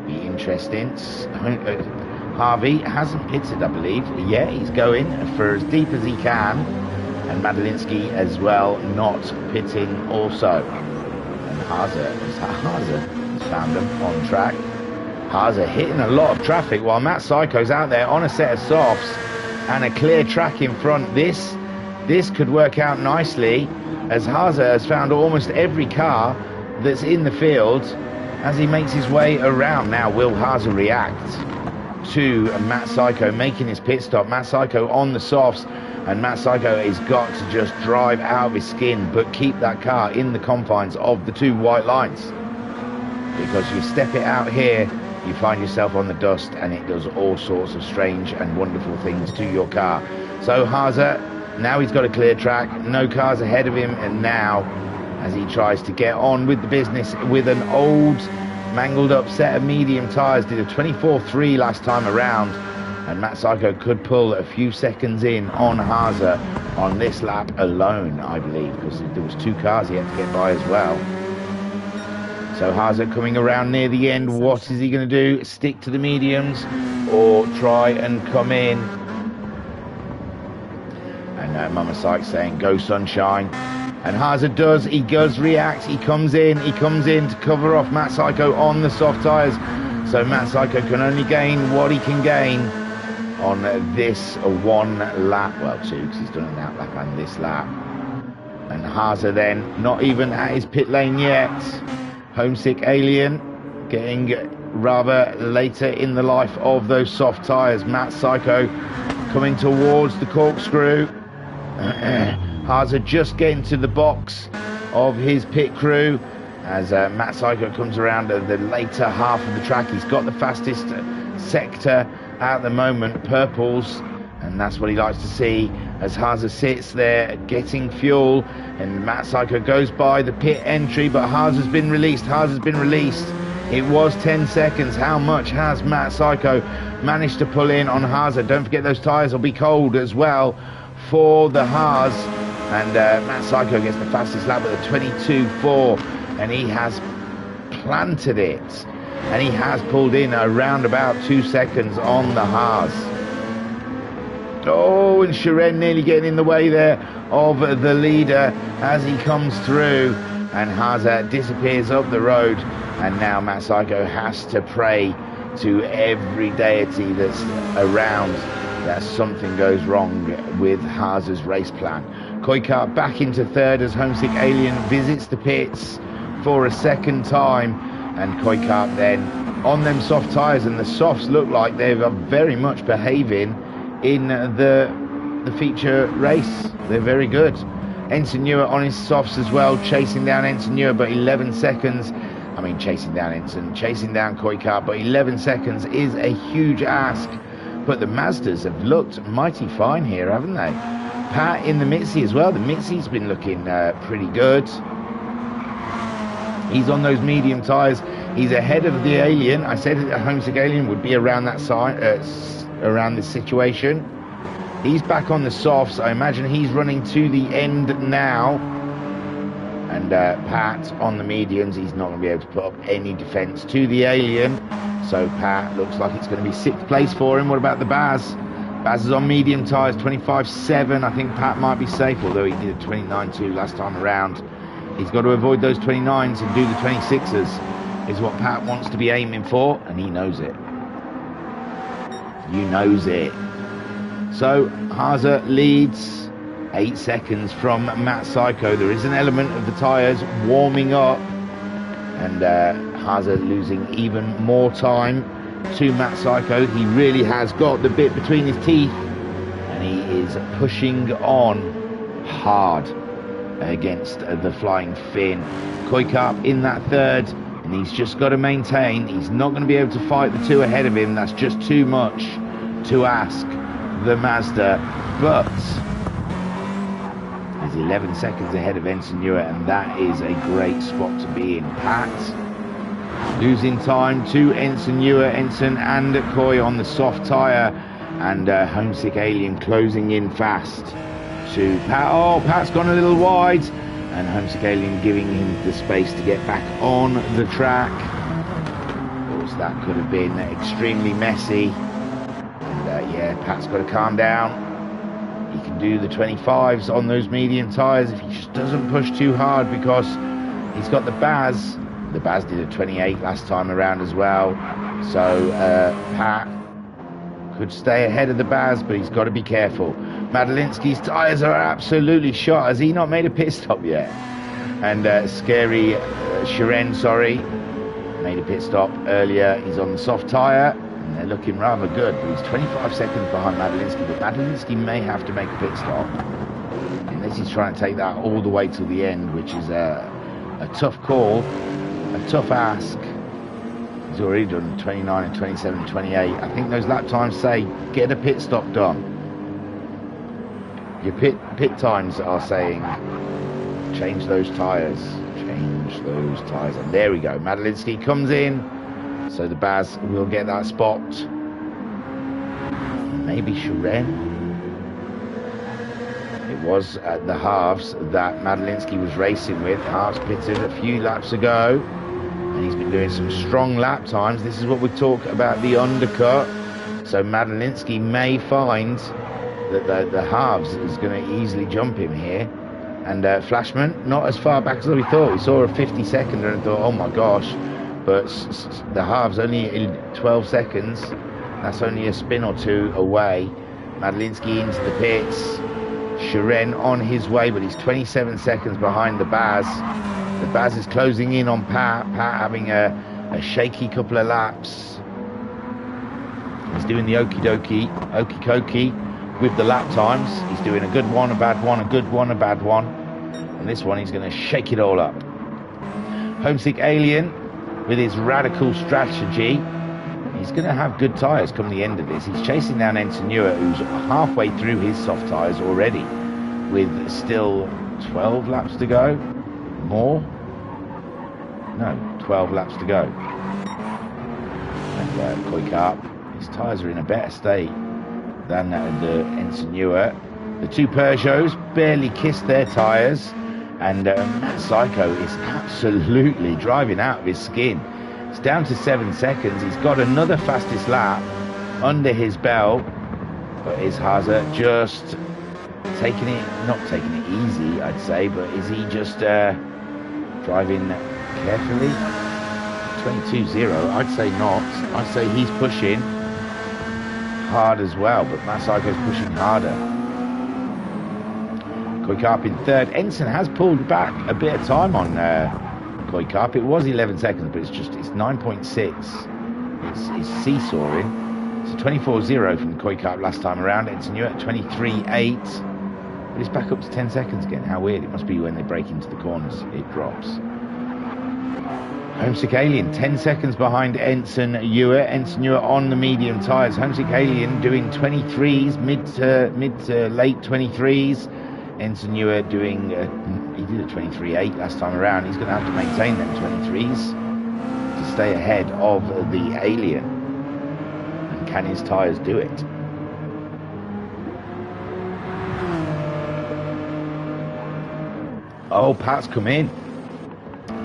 Be interesting. Harvey hasn't pitted, I believe. Yeah, he's going for as deep as he can. And Madalinsky as well, not pitting also. And Haza has found him on track. Haza hitting a lot of traffic while Matt Psycho's out there on a set of softs and a clear track in front. This could work out nicely as Haza has found almost every car that's in the field as he makes his way around. Now, will Haza react to Matt Psycho making his pit stop? Matt Psycho on the softs, and Matt Psycho has got to just drive out of his skin but keep that car in the confines of the 2 white lines, because you step it out here, you find yourself on the dust and it does all sorts of strange and wonderful things to your car. So Haza, now he's got a clear track, no cars ahead of him, and now as he tries to get on with the business with an old mangled up set of medium tyres, did a 24.3 last time around, and Matt Psycho could pull a few seconds in on Haza on this lap alone, I believe, because there was 2 cars he had to get by as well. So Haza coming around near the end. What is he going to do? Stick to the mediums or try and come in? And Mama Sykes saying, go sunshine. And Haza does. He does react. He comes in to cover off Matt Psycho on the soft tyres. So Matt Psycho can only gain what he can gain on this 1 lap. Well, 2, because he's done an out lap and this lap. And Haza then not even at his pit lane yet. Homesick Alien getting rather later in the life of those soft tyres. Matt Psycho coming towards the corkscrew. Haza just getting to the box of his pit crew as Matt Psycho comes around the later half of the track. He's got the fastest sector at the moment, purples, and that's what he likes to see as Haza sits there getting fuel, and Matt Psycho goes by the pit entry, but Haza's been released. It was 10 seconds. How much has Matt Psycho managed to pull in on Haza? Don't forget those tyres will be cold as well for the Haas, and Matt Psycho gets the fastest lap with a 22.4, and he has planted it, and he has pulled in around about 2 seconds on the Haas. Oh, and Shiren nearly getting in the way there of the leader as he comes through, and Haza disappears up the road, and now Matt Psycho has to pray to every deity that's around that something goes wrong with Haza's race plan. Koikart back into third as Homesick Alien visits the pits for a second time, and Koikart then on them soft tyres, and the softs look like they are very much behaving in the feature race. They're very good. Ensign Newer on his softs as well, chasing down Ensign Newer, but 11 seconds. I mean, chasing down Koikart, but 11 seconds is a huge ask. But the Mazdas have looked mighty fine here, haven't they? Pat in the Mitzi as well. The Mitzi's been looking pretty good. He's on those medium tyres. He's ahead of the Alien. I said a Homesick Alien would be around that side, around this situation. He's back on the softs. I imagine he's running to the end now. And Pat on the mediums, he's not going to be able to put up any defence to the Alien. So Pat looks like it's going to be 6th place for him. What about the Baz? Baz is on medium tyres, 25.7. I think Pat might be safe, although he did a 29.2 last time around. He's got to avoid those 29s and do the 26s, is what Pat wants to be aiming for, and he knows it. You knows it. So Haase leads 8 seconds from Matt Psycho. There is an element of the tyres warming up, and Haase losing even more time to Matt Psycho. He really has got the bit between his teeth, and he is pushing on hard against the Flying Finn. Koikart in that third, and he's just got to maintain. He's not going to be able to fight the two ahead of him. That's just too much to ask the Mazda, but he's 11 seconds ahead of Ensign Newer, and that is a great spot to be in. Pat losing time to Ensign Newer, Ensign and Coy on the soft tyre, and Homesick Alien closing in fast to Pat. Oh, Pat's gone a little wide, and Homesick Alien giving him the space to get back on the track. Of course, that could have been extremely messy. Yeah, Pat's got to calm down. He can do the 25s on those medium tyres if he just doesn't push too hard, because he's got the Baz. The Baz did a 28 last time around as well. So Pat could stay ahead of the Baz, but he's got to be careful. Madalinsky's tyres are absolutely shot. Has he not made a pit stop yet? And Scary Shiren, made a pit stop earlier. He's on the soft tyre. They're looking rather good, but he's 25 seconds behind Madalinsky, but Madalinsky may have to make a pit stop unless he's trying to take that all the way till the end, which is a tough call, a tough ask. He's already done 29 and 27 and 28. I think those lap times say get a pit stop done. Your pit times are saying change those tyres, and there we go. Madalinsky comes in. So the Baz will get that spot. Maybe Shiren. It was at the halves that Madalinsky was racing with. Halves pitted a few laps ago, and he's been doing some strong lap times. This is what we talk about, the undercut. So Madalinsky may find that the halves is going to easily jump him here. And Flashman, not as far back as we thought. We saw a 50-seconder and thought, oh my gosh. But the halves only in 12 seconds. That's only a spin or two away. Madalinsky into the pits. Shiren on his way, but he's 27 seconds behind the Baz. The Baz is closing in on Pat. Pat having a shaky couple of laps. He's doing the okey dokey with the lap times. He's doing a good one, a bad one, a good one, a bad one. And this one he's going to shake it all up. Homesick Alien, with his radical strategy, he's going to have good tyres come the end of this. He's chasing down Ensign Newer, who's halfway through his soft tyres already, with still 12 laps to go. More? No, 12 laps to go. And Koikart, his tyres are in a better state than the Ensign Newer. The two Peugeots barely kissed their tyres. And Matt Psycho is absolutely driving out of his skin. It's down to 7 seconds. He's got another fastest lap under his belt. But is Haase just taking it, not taking it easy, I'd say, but is he just driving carefully? 22.0, I'd say not. I'd say he's pushing hard as well, but Matt Psycho's pushing harder. Koikarp in third. Ensign has pulled back a bit of time on Koikarp. It was 11 seconds, but it's 9.6. It's seesawing. So 24.0 from Koikarp last time around. Ensign Ewart 23.8. But it's back up to 10 seconds again. How weird. It must be when they break into the corners, it drops. Homesick Alien 10 seconds behind Ensign Ewart. Ensign Ewart on the medium tyres. Homesick Alien doing 23s, mid to late 23s. Ensign Ewart doing, he did a 23.8 last time around. He's going to have to maintain them 23s to stay ahead of the Alien. And can his tyres do it? Oh, Pat's come in.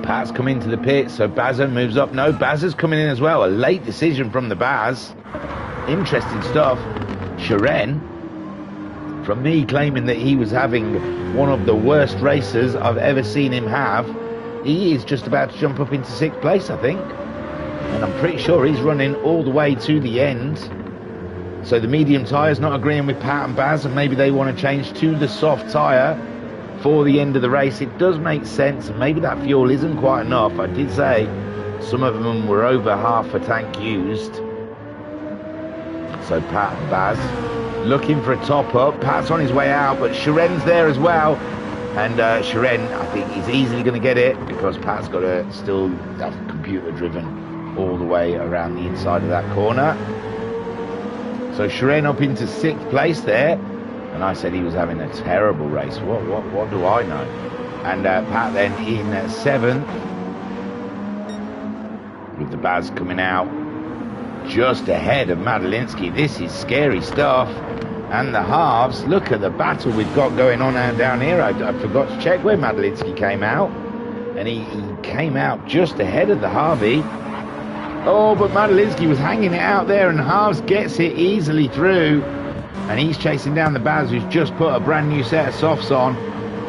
Pat's come into the pit, so Bazza moves up. No, Bazza's coming in as well. A late decision from the Baz. Interesting stuff. Shiren, from me claiming that he was having one of the worst races I've ever seen him have, he is just about to jump up into 6th place, I think. And I'm pretty sure he's running all the way to the end. So the medium tyre's not agreeing with Pat and Baz, and maybe they want to change to the soft tyre for the end of the race. It does make sense, and maybe that fuel isn't quite enough. I did say some of them were over half a tank used. So Pat and Baz looking for a top up. Pat's on his way out, but Shiren's there as well, and Shiren, I think he's easily going to get it, because Pat's got to still have computer driven all the way around the inside of that corner. So Shiren up into 6th place there. And I said he was having a terrible race. What do I know? And Pat then in 7th, with the Baz coming out just ahead of Madalinsky. This is scary stuff. And the halves, look at the battle we've got going on down here. I forgot to check where Madalinsky came out. And he came out just ahead of the Harvey. Oh, but Madalinsky was hanging it out there, and Halves gets it easily through. And he's chasing down the Baz, who's just put a brand new set of softs on,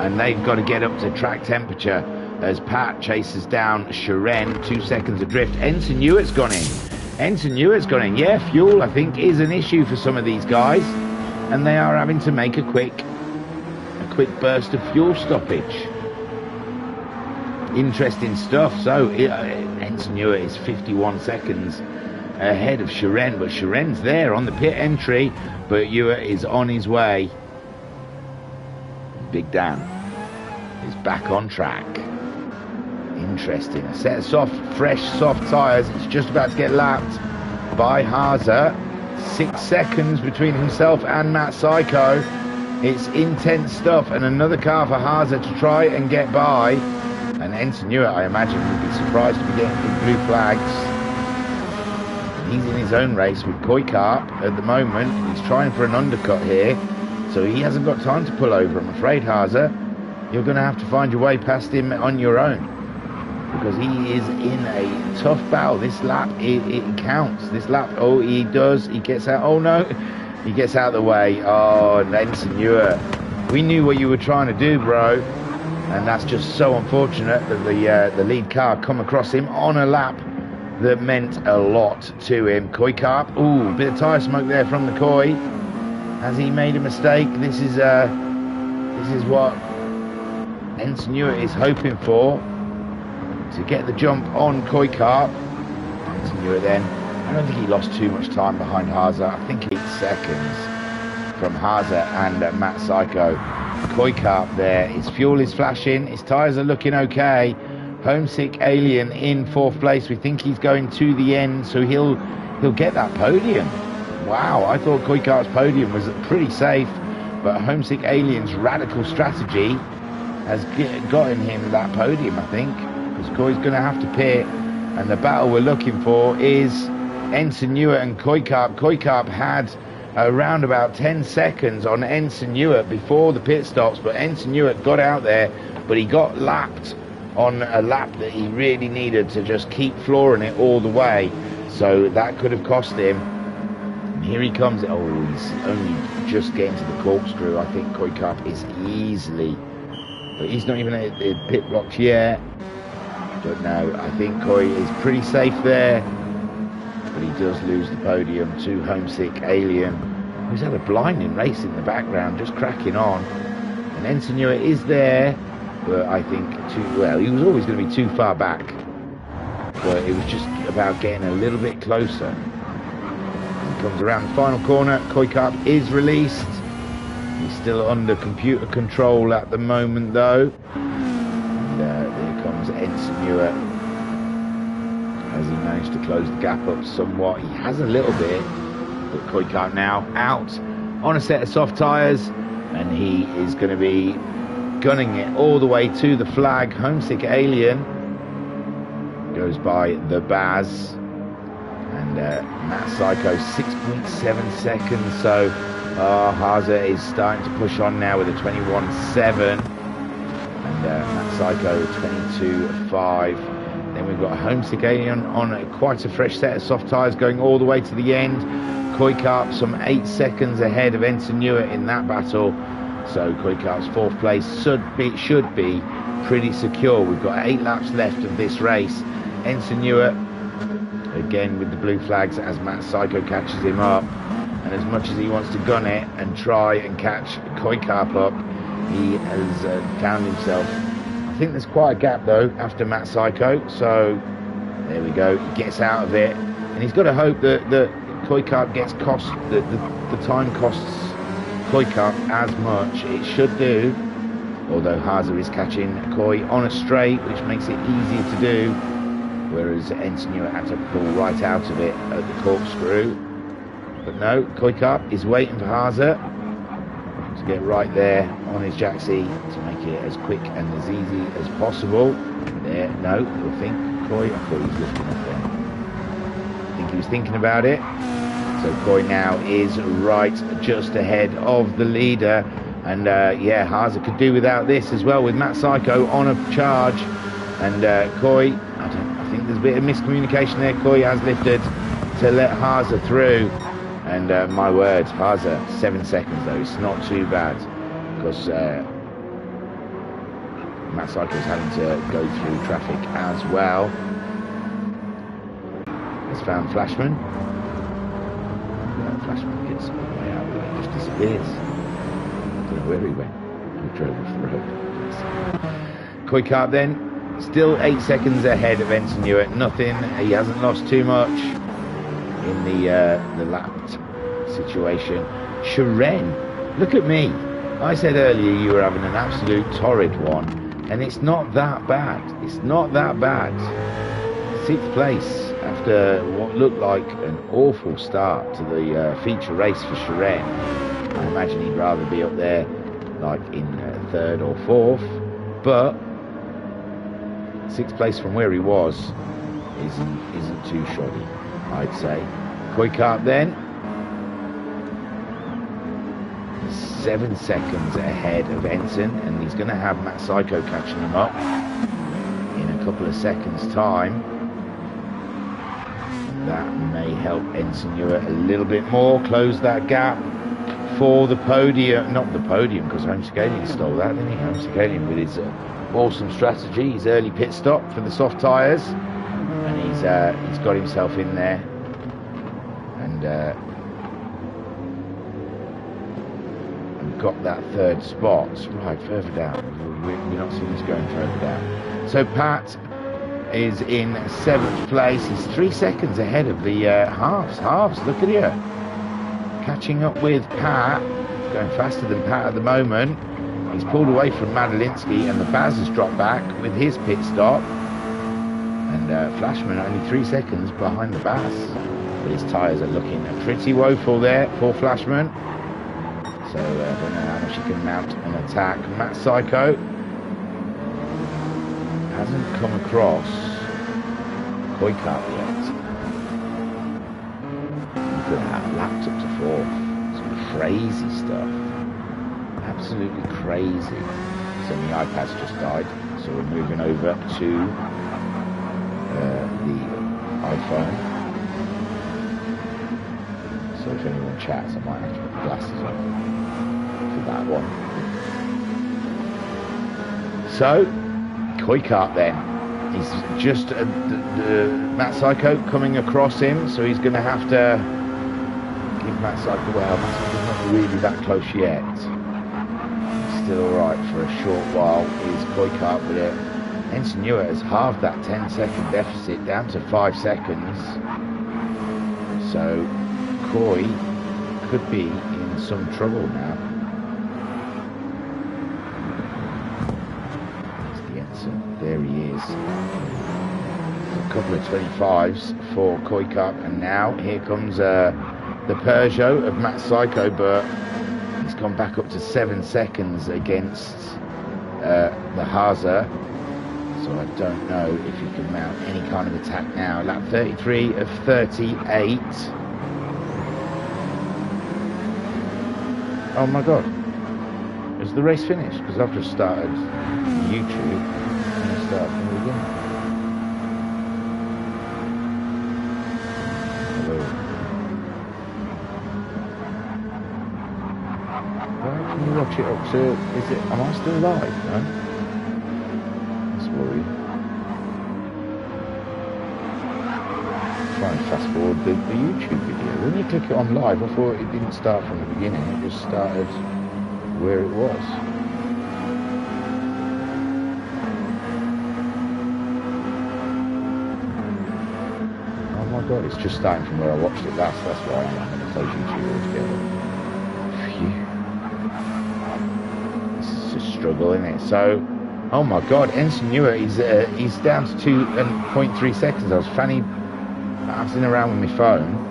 and they've got to get up to track temperature as Pat chases down Shiren, 2 seconds adrift. Ensign Ewart's gone in. Ensign Ewart's gone in. Yeah, fuel, I think, is an issue for some of these guys, and they are having to make a quick burst of fuel stoppage. Interesting stuff. So Ensign Ewart is 51 seconds ahead of Shiren, but Shiren's there on the pit entry, but Ewart is on his way. Big Dan is back on track. Interesting. A set of fresh soft tyres. It's just about to get lapped by Haza. 6 seconds between himself and Matt Psycho. It's intense stuff, and another car for Haza to try and get by. And Ensign Ewart, I imagine, would be surprised to be getting big blue flags. He's in his own race with Koikarp at the moment. He's trying for an undercut here, so he hasn't got time to pull over. I'm afraid, Haza, you're going to have to find your way past him on your own, because he is in a tough battle. This lap, it counts. This lap, oh, he does. He gets out. Oh, no. He gets out of the way. Oh, Ensign Ewart, we knew what you were trying to do, bro. And that's just so unfortunate that the lead car come across him on a lap that meant a lot to him. Koikarp, ooh, bit of tyre smoke there from the Koi. Has he made a mistake? This is what Ensign Ewart is hoping for, to get the jump on Koikarp. Ensign Ewart then, I don't think he lost too much time behind Haza. I think 8 seconds from Haza and Matt Psycho. Koikarp there, his fuel is flashing, his tyres are looking okay. Homesick Alien in 4th place. We think he's going to the end, so he'll get that podium. Wow, I thought Koikarp's podium was pretty safe, but Homesick Alien's radical strategy has gotten him that podium, I think, because Koi's going to have to pit, and the battle we're looking for is Ensign Ewart and Koikarp. Koikarp had around about 10 seconds on Ensign Ewart before the pit stops, but Ensign Ewart got out there, but he got lapped on a lap that he really needed to just keep flooring it all the way, so that could have cost him. And here he comes. Oh, he's only just getting to the corkscrew. I think Koikarp is easily, but he's not even at the pit blocks yet. But no, I think Koi is pretty safe there, but he does lose the podium to Homesick Alien, who's had a blinding race in the background, just cracking on. And Ensenua is there, but I think he was always going to be too far back. But it was just about getting a little bit closer. He comes around the final corner. Koikap is released. He's still under computer control at the moment, though. And there comes Ensenua. Has he managed to close the gap up somewhat? He has a little bit. But Koikap now out on a set of soft tyres. And he is going to be gunning it all the way to the flag. Homesick Alien goes by the Baz. And Matt Psycho 6.7 seconds. So Haza is starting to push on now with a 21.7. And Matt Psycho 22.5. Then we've got a Homesick Alien on quite a fresh set of soft tyres going all the way to the end. Koikap some 8 seconds ahead of Ensenua in that battle. So Koikap's 4th place should be pretty secure. We've got 8 laps left of this race. Ensenua again with the blue flags as Matt Psycho catches him up. And as much as he wants to gun it and try and catch Koikap up, he has found himself. I think there's quite a gap though after Matt Psycho. So there we go. He gets out of it. And he's got to hope that Koikap gets the time costs Koikap as much. It should do, although Haza is catching Koi on a straight, which makes it easier to do, whereas Ensenua had to pull right out of it at the corkscrew. But no, Koikap is waiting for Haza to get right there on his jacksie to make it as quick and as easy as possible. There, no, I think Koi, I thought he was lifting up there. I think he was thinking about it. So Koi now is right just ahead of the leader. And yeah, Haza could do without this as well with Matt Psycho on a charge. And Koi, I think there's a bit of miscommunication there. Koi has lifted to let Haza through. And my word, Haza, 7 seconds though. It's not too bad. Because Matt Psycho's having to go through traffic as well. He's found Flashman. Flashman gets all the way out, but he just disappears. I don't know where he went. He drove off the road. Koikap then, still 8 seconds ahead of Ensenua. Nothing, he hasn't lost too much in the lapped situation. Shiren, look at me. I said earlier you were having an absolute torrid one, and it's not that bad. It's not that bad. 6th place after what looked like an awful start to the feature race for Shiren. I imagine he'd rather be up there like in 3rd or 4th, but 6th place from where he was isn't too shoddy, I'd say. Koikap then 7 seconds ahead of Ensign, and he's going to have Matt Psycho catching him up in a couple of seconds time. That may help Ensenua a little bit more, close that gap for the podium. Not the podium, because Homesick Alien stole that, didn't he? Homesick Alien with his awesome strategy, his early pit stop for the soft tyres, and he's got himself in there, and got that 3rd spot. Right, further down. We're not seeing this going further down. So Pat is in 7th place. He's 3 seconds ahead of the halves. Look at here, catching up with Pat, going faster than Pat at the moment. He's pulled away from Madalinsky, and the Baz has dropped back with his pit stop, and Flashman only 3 seconds behind the Baz, but his tyres are looking pretty woeful there for Flashman. So I don't know how much he can mount an attack. Matt Psycho hasn't come across Koikap yet. Look at that, lapped up to 4th. Some crazy stuff. Absolutely crazy. So the iPad's just died. So we're moving over to the iPhone. So if anyone chats, I might have to put the glasses on for that one. So Koikap then, he's just the Matt Psycho coming across him, so he's going to have to give Matt Psycho, well, Matt Psycho's not really that close yet. still alright for a short while is Koikart, but Ensign Ewart has halved that 10-second deficit down to 5 seconds. So Coy could be in some trouble now. That's the answer. There he is. A couple of 25s for Koikart, and now here comes the Peugeot of Matt Psycho, but he's gone back up to 7 seconds against the Haase. So I don't know if he can mount any kind of attack now. Lap 33 of 38. Oh my god. Is the race finished? Because I've just started YouTube. I'm going to start from the beginning. Hello. Why can you watch it up to... Am I still live? No? Worry. Try and fast forward the YouTube video. When you click it on live, I thought it didn't start from the beginning, it just started where it was. Oh my god, it's just starting from where I watched it last, that's why I'm going to close YouTube altogether. Phew. This is a struggle, isn't it? So, oh my god, Ensign Ewart, he's down to 2.3 seconds. I was bouncing around with my phone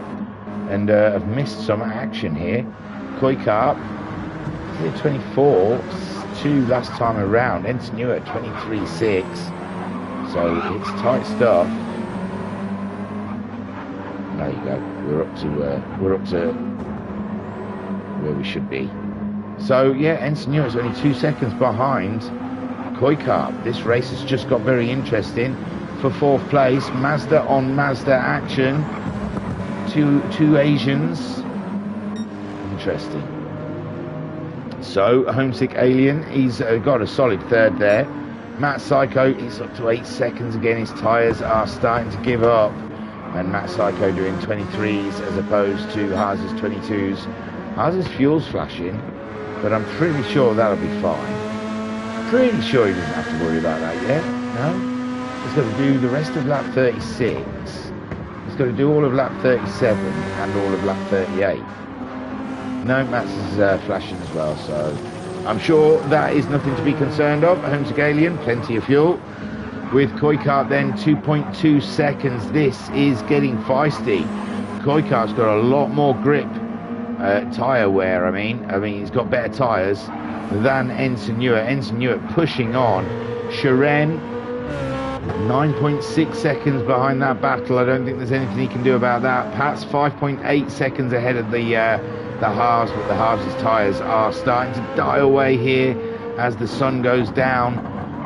and I've missed some action here. Koikart, 24.2 last time around. Ensign Ewart, 23.6. So it's tight stuff. There you go. We're up to where we should be. So yeah, Ensign Ewart's only 2 seconds behind Koikart. This race has just got very interesting. For 4th place, Mazda on Mazda action. Two Asians. Interesting. So, Homesick Alien, he's got a solid 3rd there. Matt Psycho, he's up to 8 seconds again. His tyres are starting to give up. And Matt Psycho doing 23s as opposed to Haase's 22s. Haase's fuel's flashing, but I'm pretty sure that'll be fine. Pretty sure he doesn't have to worry about that yet. No? He's got to do the rest of lap 36. He's got to do all of lap 37 and all of lap 38. No, Matt's is flashing as well, so I'm sure that is nothing to be concerned of. Homesick Alien, plenty of fuel. With Koikart then 2.2 seconds. This is getting feisty. Koikart's got a lot more grip, tyre wear, I mean he's got better tyres than Ensign Ewart. Ensign Ewart pushing on. Sharon, 9.6 seconds behind that battle. I don't think there's anything he can do about that. Pat's 5.8 seconds ahead of the Haase, but the Haas's tyres are starting to die away here as the sun goes down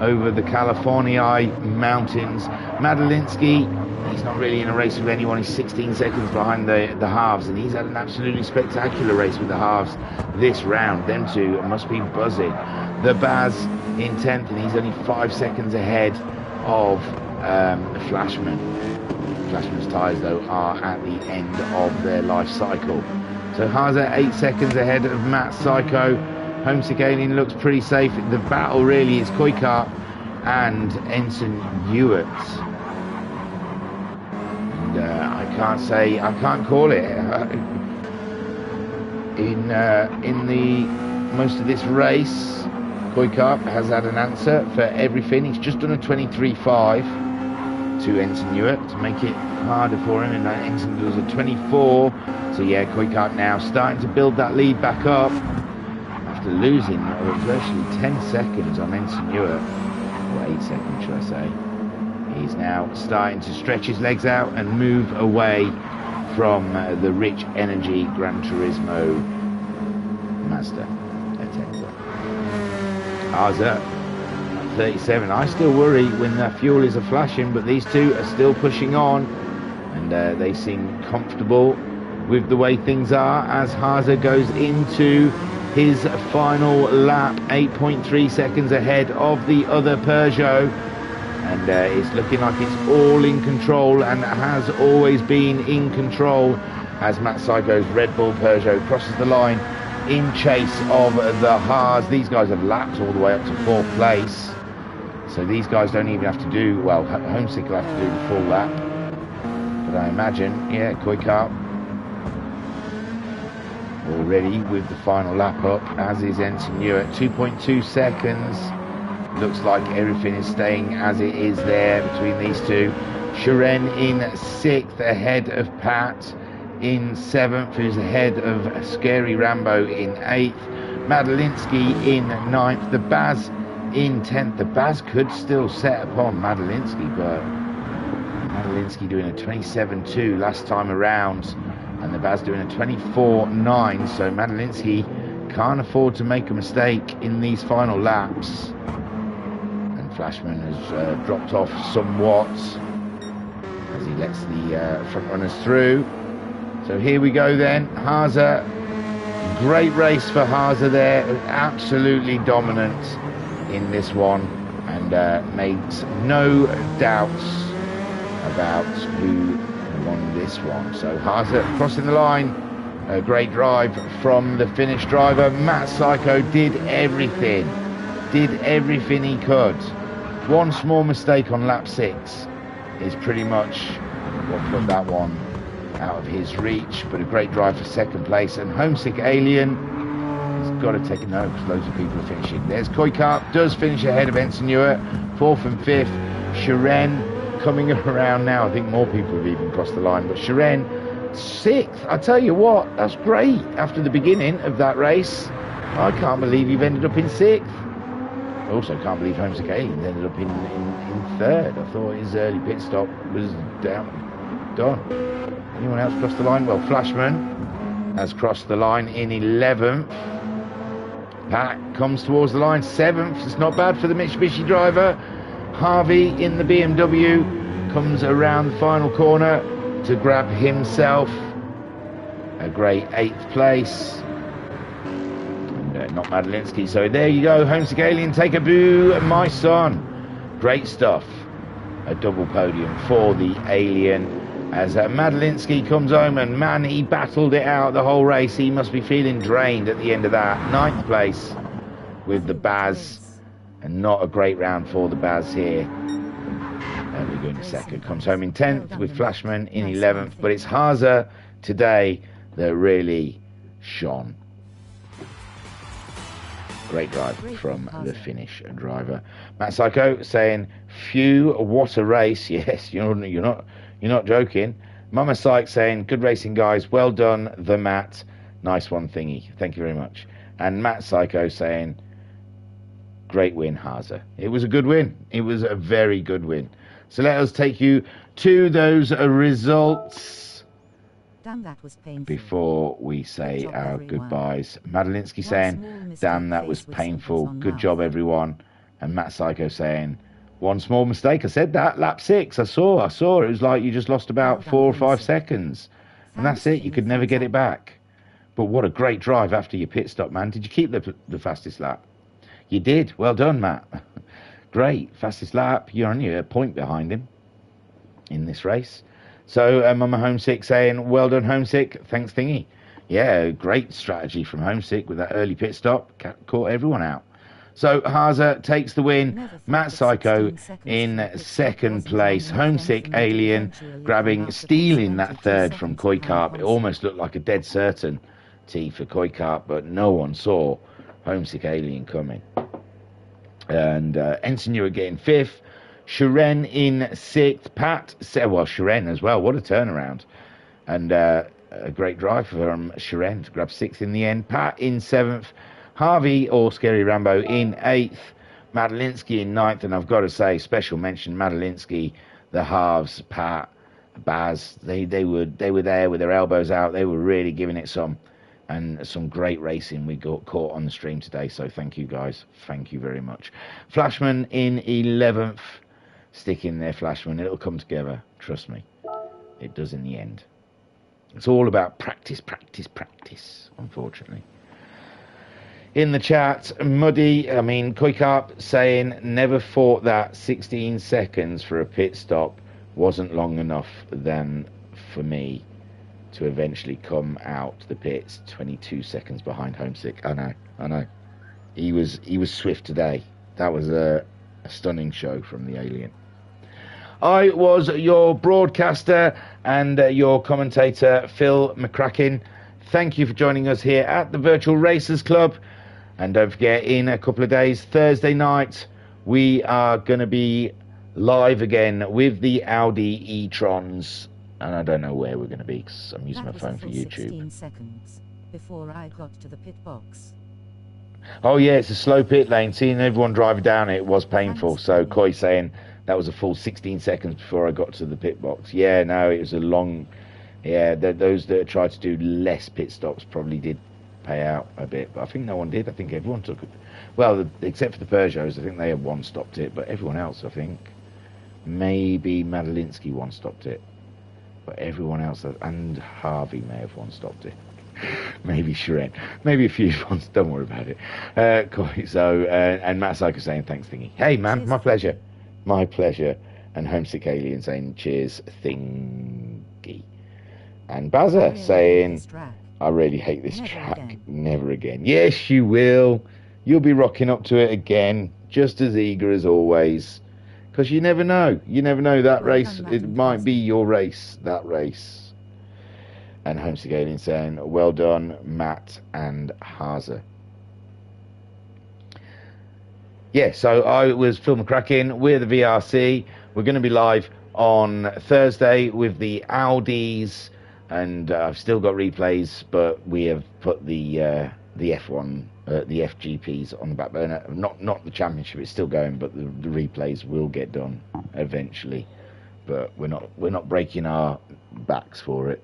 over the California mountains. Madalinsky, he's not really in a race with anyone. He's 16 seconds behind the Haase, and he's had an absolutely spectacular race with the Haase this round. Them two must be buzzing. The Baz in 10th, and he's only 5 seconds ahead of Flashman. Flashman's tyres, though, are at the end of their life cycle. So Haase 8 seconds ahead of Matt Psycho. Homesick Alien looks pretty safe. The battle really is Koikart and Ensign Ewart. And I can't call it. In the most of this race, Koikart has had an answer for everything. He's just done a 23.5 to Ensign Ewart to make it harder for him, and Ensign does a 24. So yeah, Koikart now starting to build that lead back up after losing virtually 10 seconds on Ensign Ewart, or 8 seconds should I say. He's now starting to stretch his legs out and move away from the rich energy Gran Turismo Mazda Atenza. Haase 37. I still worry when the fuel is flashing, but these two are still pushing on, and they seem comfortable with the way things are as Haase goes into his final lap, 8.3 seconds ahead of the other Peugeot, and it's looking like it's all in control, and has always been in control as Matt Psycho's Red Bull Peugeot crosses the line in chase of the Haas. These guys have lapped all the way up to 4th place. So these guys don't even have to do, well, Homesick will have to do the full lap. But I imagine, yeah, Koikap already with the final lap up, as is Ensign at 2.2 seconds. Looks like everything is staying as it is there between these two. Shiren in 6th, ahead of Pat in 7th, who's ahead of Scary Rambo in 8th. Madalinsky in 9th. The Baz in 10th. The Baz could still set upon Madalinsky, but Madalinsky doing a 27.2 last time around, and the Baz doing a 24.9, so Madalinsky can't afford to make a mistake in these final laps. And Flashman has dropped off somewhat as he lets the front runners through. So here we go then. Haza, great race for Haza there, absolutely dominant in this one, and makes no doubts about who won this one. So Haza crossing the line, a great drive from the Finnish driver. Matt Psycho did everything he could. One small mistake on lap 6 is pretty much what put that one out of his reach, but a great drive for 2nd place. And Homesick Alien has got to take a note because loads of people are finishing. There's Koikap, does finish ahead of Ensign Ewart, 4th and 5th. Shiren coming around now. I think more people have even crossed the line, but Shiren 6th. I tell you what, that's great after the beginning of that race. I can't believe you've ended up in 6th. I also can't believe Homesick Alien ended up in 3rd. I thought his early pit stop was done. Anyone else crossed the line? Well, Flashman has crossed the line in 11th. Pat comes towards the line 7th. It's not bad for the Mitsubishi driver. Harvey in the BMW comes around the final corner to grab himself a great 8th place. And not Madalinsky. So there you go. Homesick Alien, take a boo, my son. Great stuff. A double podium for the Alien. As Madalinsky comes home, and man, he battled it out the whole race. He must be feeling drained at the end of that. 9th place with the Baz, and not a great round for the Baz here. And we're going to 2nd. Comes home in 10th with Flashman in 11th. But it's Haza today that really shone. Great drive from the Finnish driver. Matt Psycho saying, "Phew, what a race!" Yes, you're not joking. Mama Psych saying, "Good racing, guys. Well done, the Matt. Nice one, Thingy. Thank you very much." And Matt Psycho saying, "Great win, Haza." It was a good win. It was a very good win. So let us take you to those results. Damn, that was painful. Before we say our goodbyes. Madalinsky saying, "Damn, that was painful. Good job, everyone." And Matt Psycho saying, "One small mistake." I said that, lap 6. I saw. It was like you just lost about 4 or 5 seconds. And that's it. You could never get it back. But what a great drive after your pit stop, man. Did you keep the fastest lap? You did. Well done, Matt. Great. Fastest lap. You're only a point behind him in this race. So Mama Homesick saying, "Well done, Homesick. Thanks, Thingy." Yeah, great strategy from Homesick with that early pit stop. Caught everyone out. So Haza takes the win. Matt Psycho in 2nd place. Homesick Alien stealing that 3rd from Koikap. It almost looked like a dead certainty for Koikap, but no one saw Homesick Alien coming. And Ensign Ewart getting 5th. Shiren in 6th. Pat, well, Shiren as well. What a turnaround. And a great drive from Shiren to grab 6th in the end. Pat in 7th. Harvey, or Scary Rambo, in 8th. Madalinsky in 9th. And I've got to say, special mention, Madalinsky, the halves, Pat, Baz, they were there with their elbows out. They were really giving it some. And some great racing we got caught on the stream today. So thank you, guys. Thank you very much. Flashman in 11th. Stick in there, Flashman. It'll come together. Trust me. It does in the end. It's all about practice, unfortunately. In the chat, Koikap saying, "Never thought that 16 seconds for a pit stop wasn't long enough then for me." to eventually come out the pits 22 seconds behind Homesick. I know. He was swift today. That was a stunning show from the Alien. I was your broadcaster and your commentator, Phil McCracken. Thank you for joining us here at the Virtual Racers Club. And don't forget, in a couple of days, Thursday night, we are going to be live again with the Audi e-trons. And I don't know where we're going to be because I'm using my phone for YouTube. 16 seconds before I got to the pit box. Oh yeah, it's a slow pit lane. Seeing everyone driving down it was painful. So Koi saying that was a full 16 seconds before I got to the pit box. Yeah, no, it was a long... Yeah, those that tried to do less pit stops probably did pay out a bit. But I think no one did. I think everyone took it. Well, except for the Peugeots, I think they had one-stopped it. But everyone else, I think... Maybe Madalinsky one-stopped it. But everyone else, and Harvey may have one-stopped it. Maybe Shren. Maybe a few ones. Don't worry about it. Cool. So, and Matt Psycho saying thanks, Thingy. Hey, man, cheers. My pleasure. My pleasure. And Homesick Alien saying cheers, Thingy. And Bazza saying, I really hate this track. Again. Never again. Yes, you will. You'll be rocking up to it again, just as eager as always. Because you never know. You never know. That race, it might be your race, that race. And Homesick Alien saying, well done, Matt and Haza. Yeah, so I was Phil McCracken. We're the VRC. We're going to be live on Thursday with the Audis. And I've still got replays, but we have put the F1, the FGPs on the back burner. Not the championship, it's still going, but the replays will get done eventually. But we're not breaking our backs for it.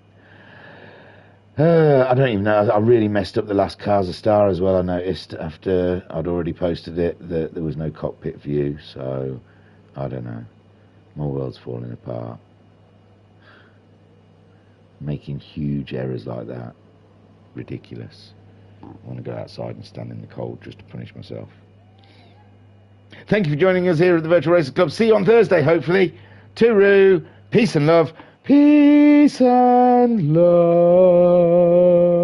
I don't even know. I really messed up the last Kazakhstan as well. I noticed after I'd already posted it that there was no cockpit view. So I don't know. My world's falling apart. Making huge errors like that. Ridiculous. I want to go outside and stand in the cold just to punish myself. Thank you for joining us here at the Virtual Racers Club. See you on Thursday, hopefully. Tooroo. Peace and love. Peace and love.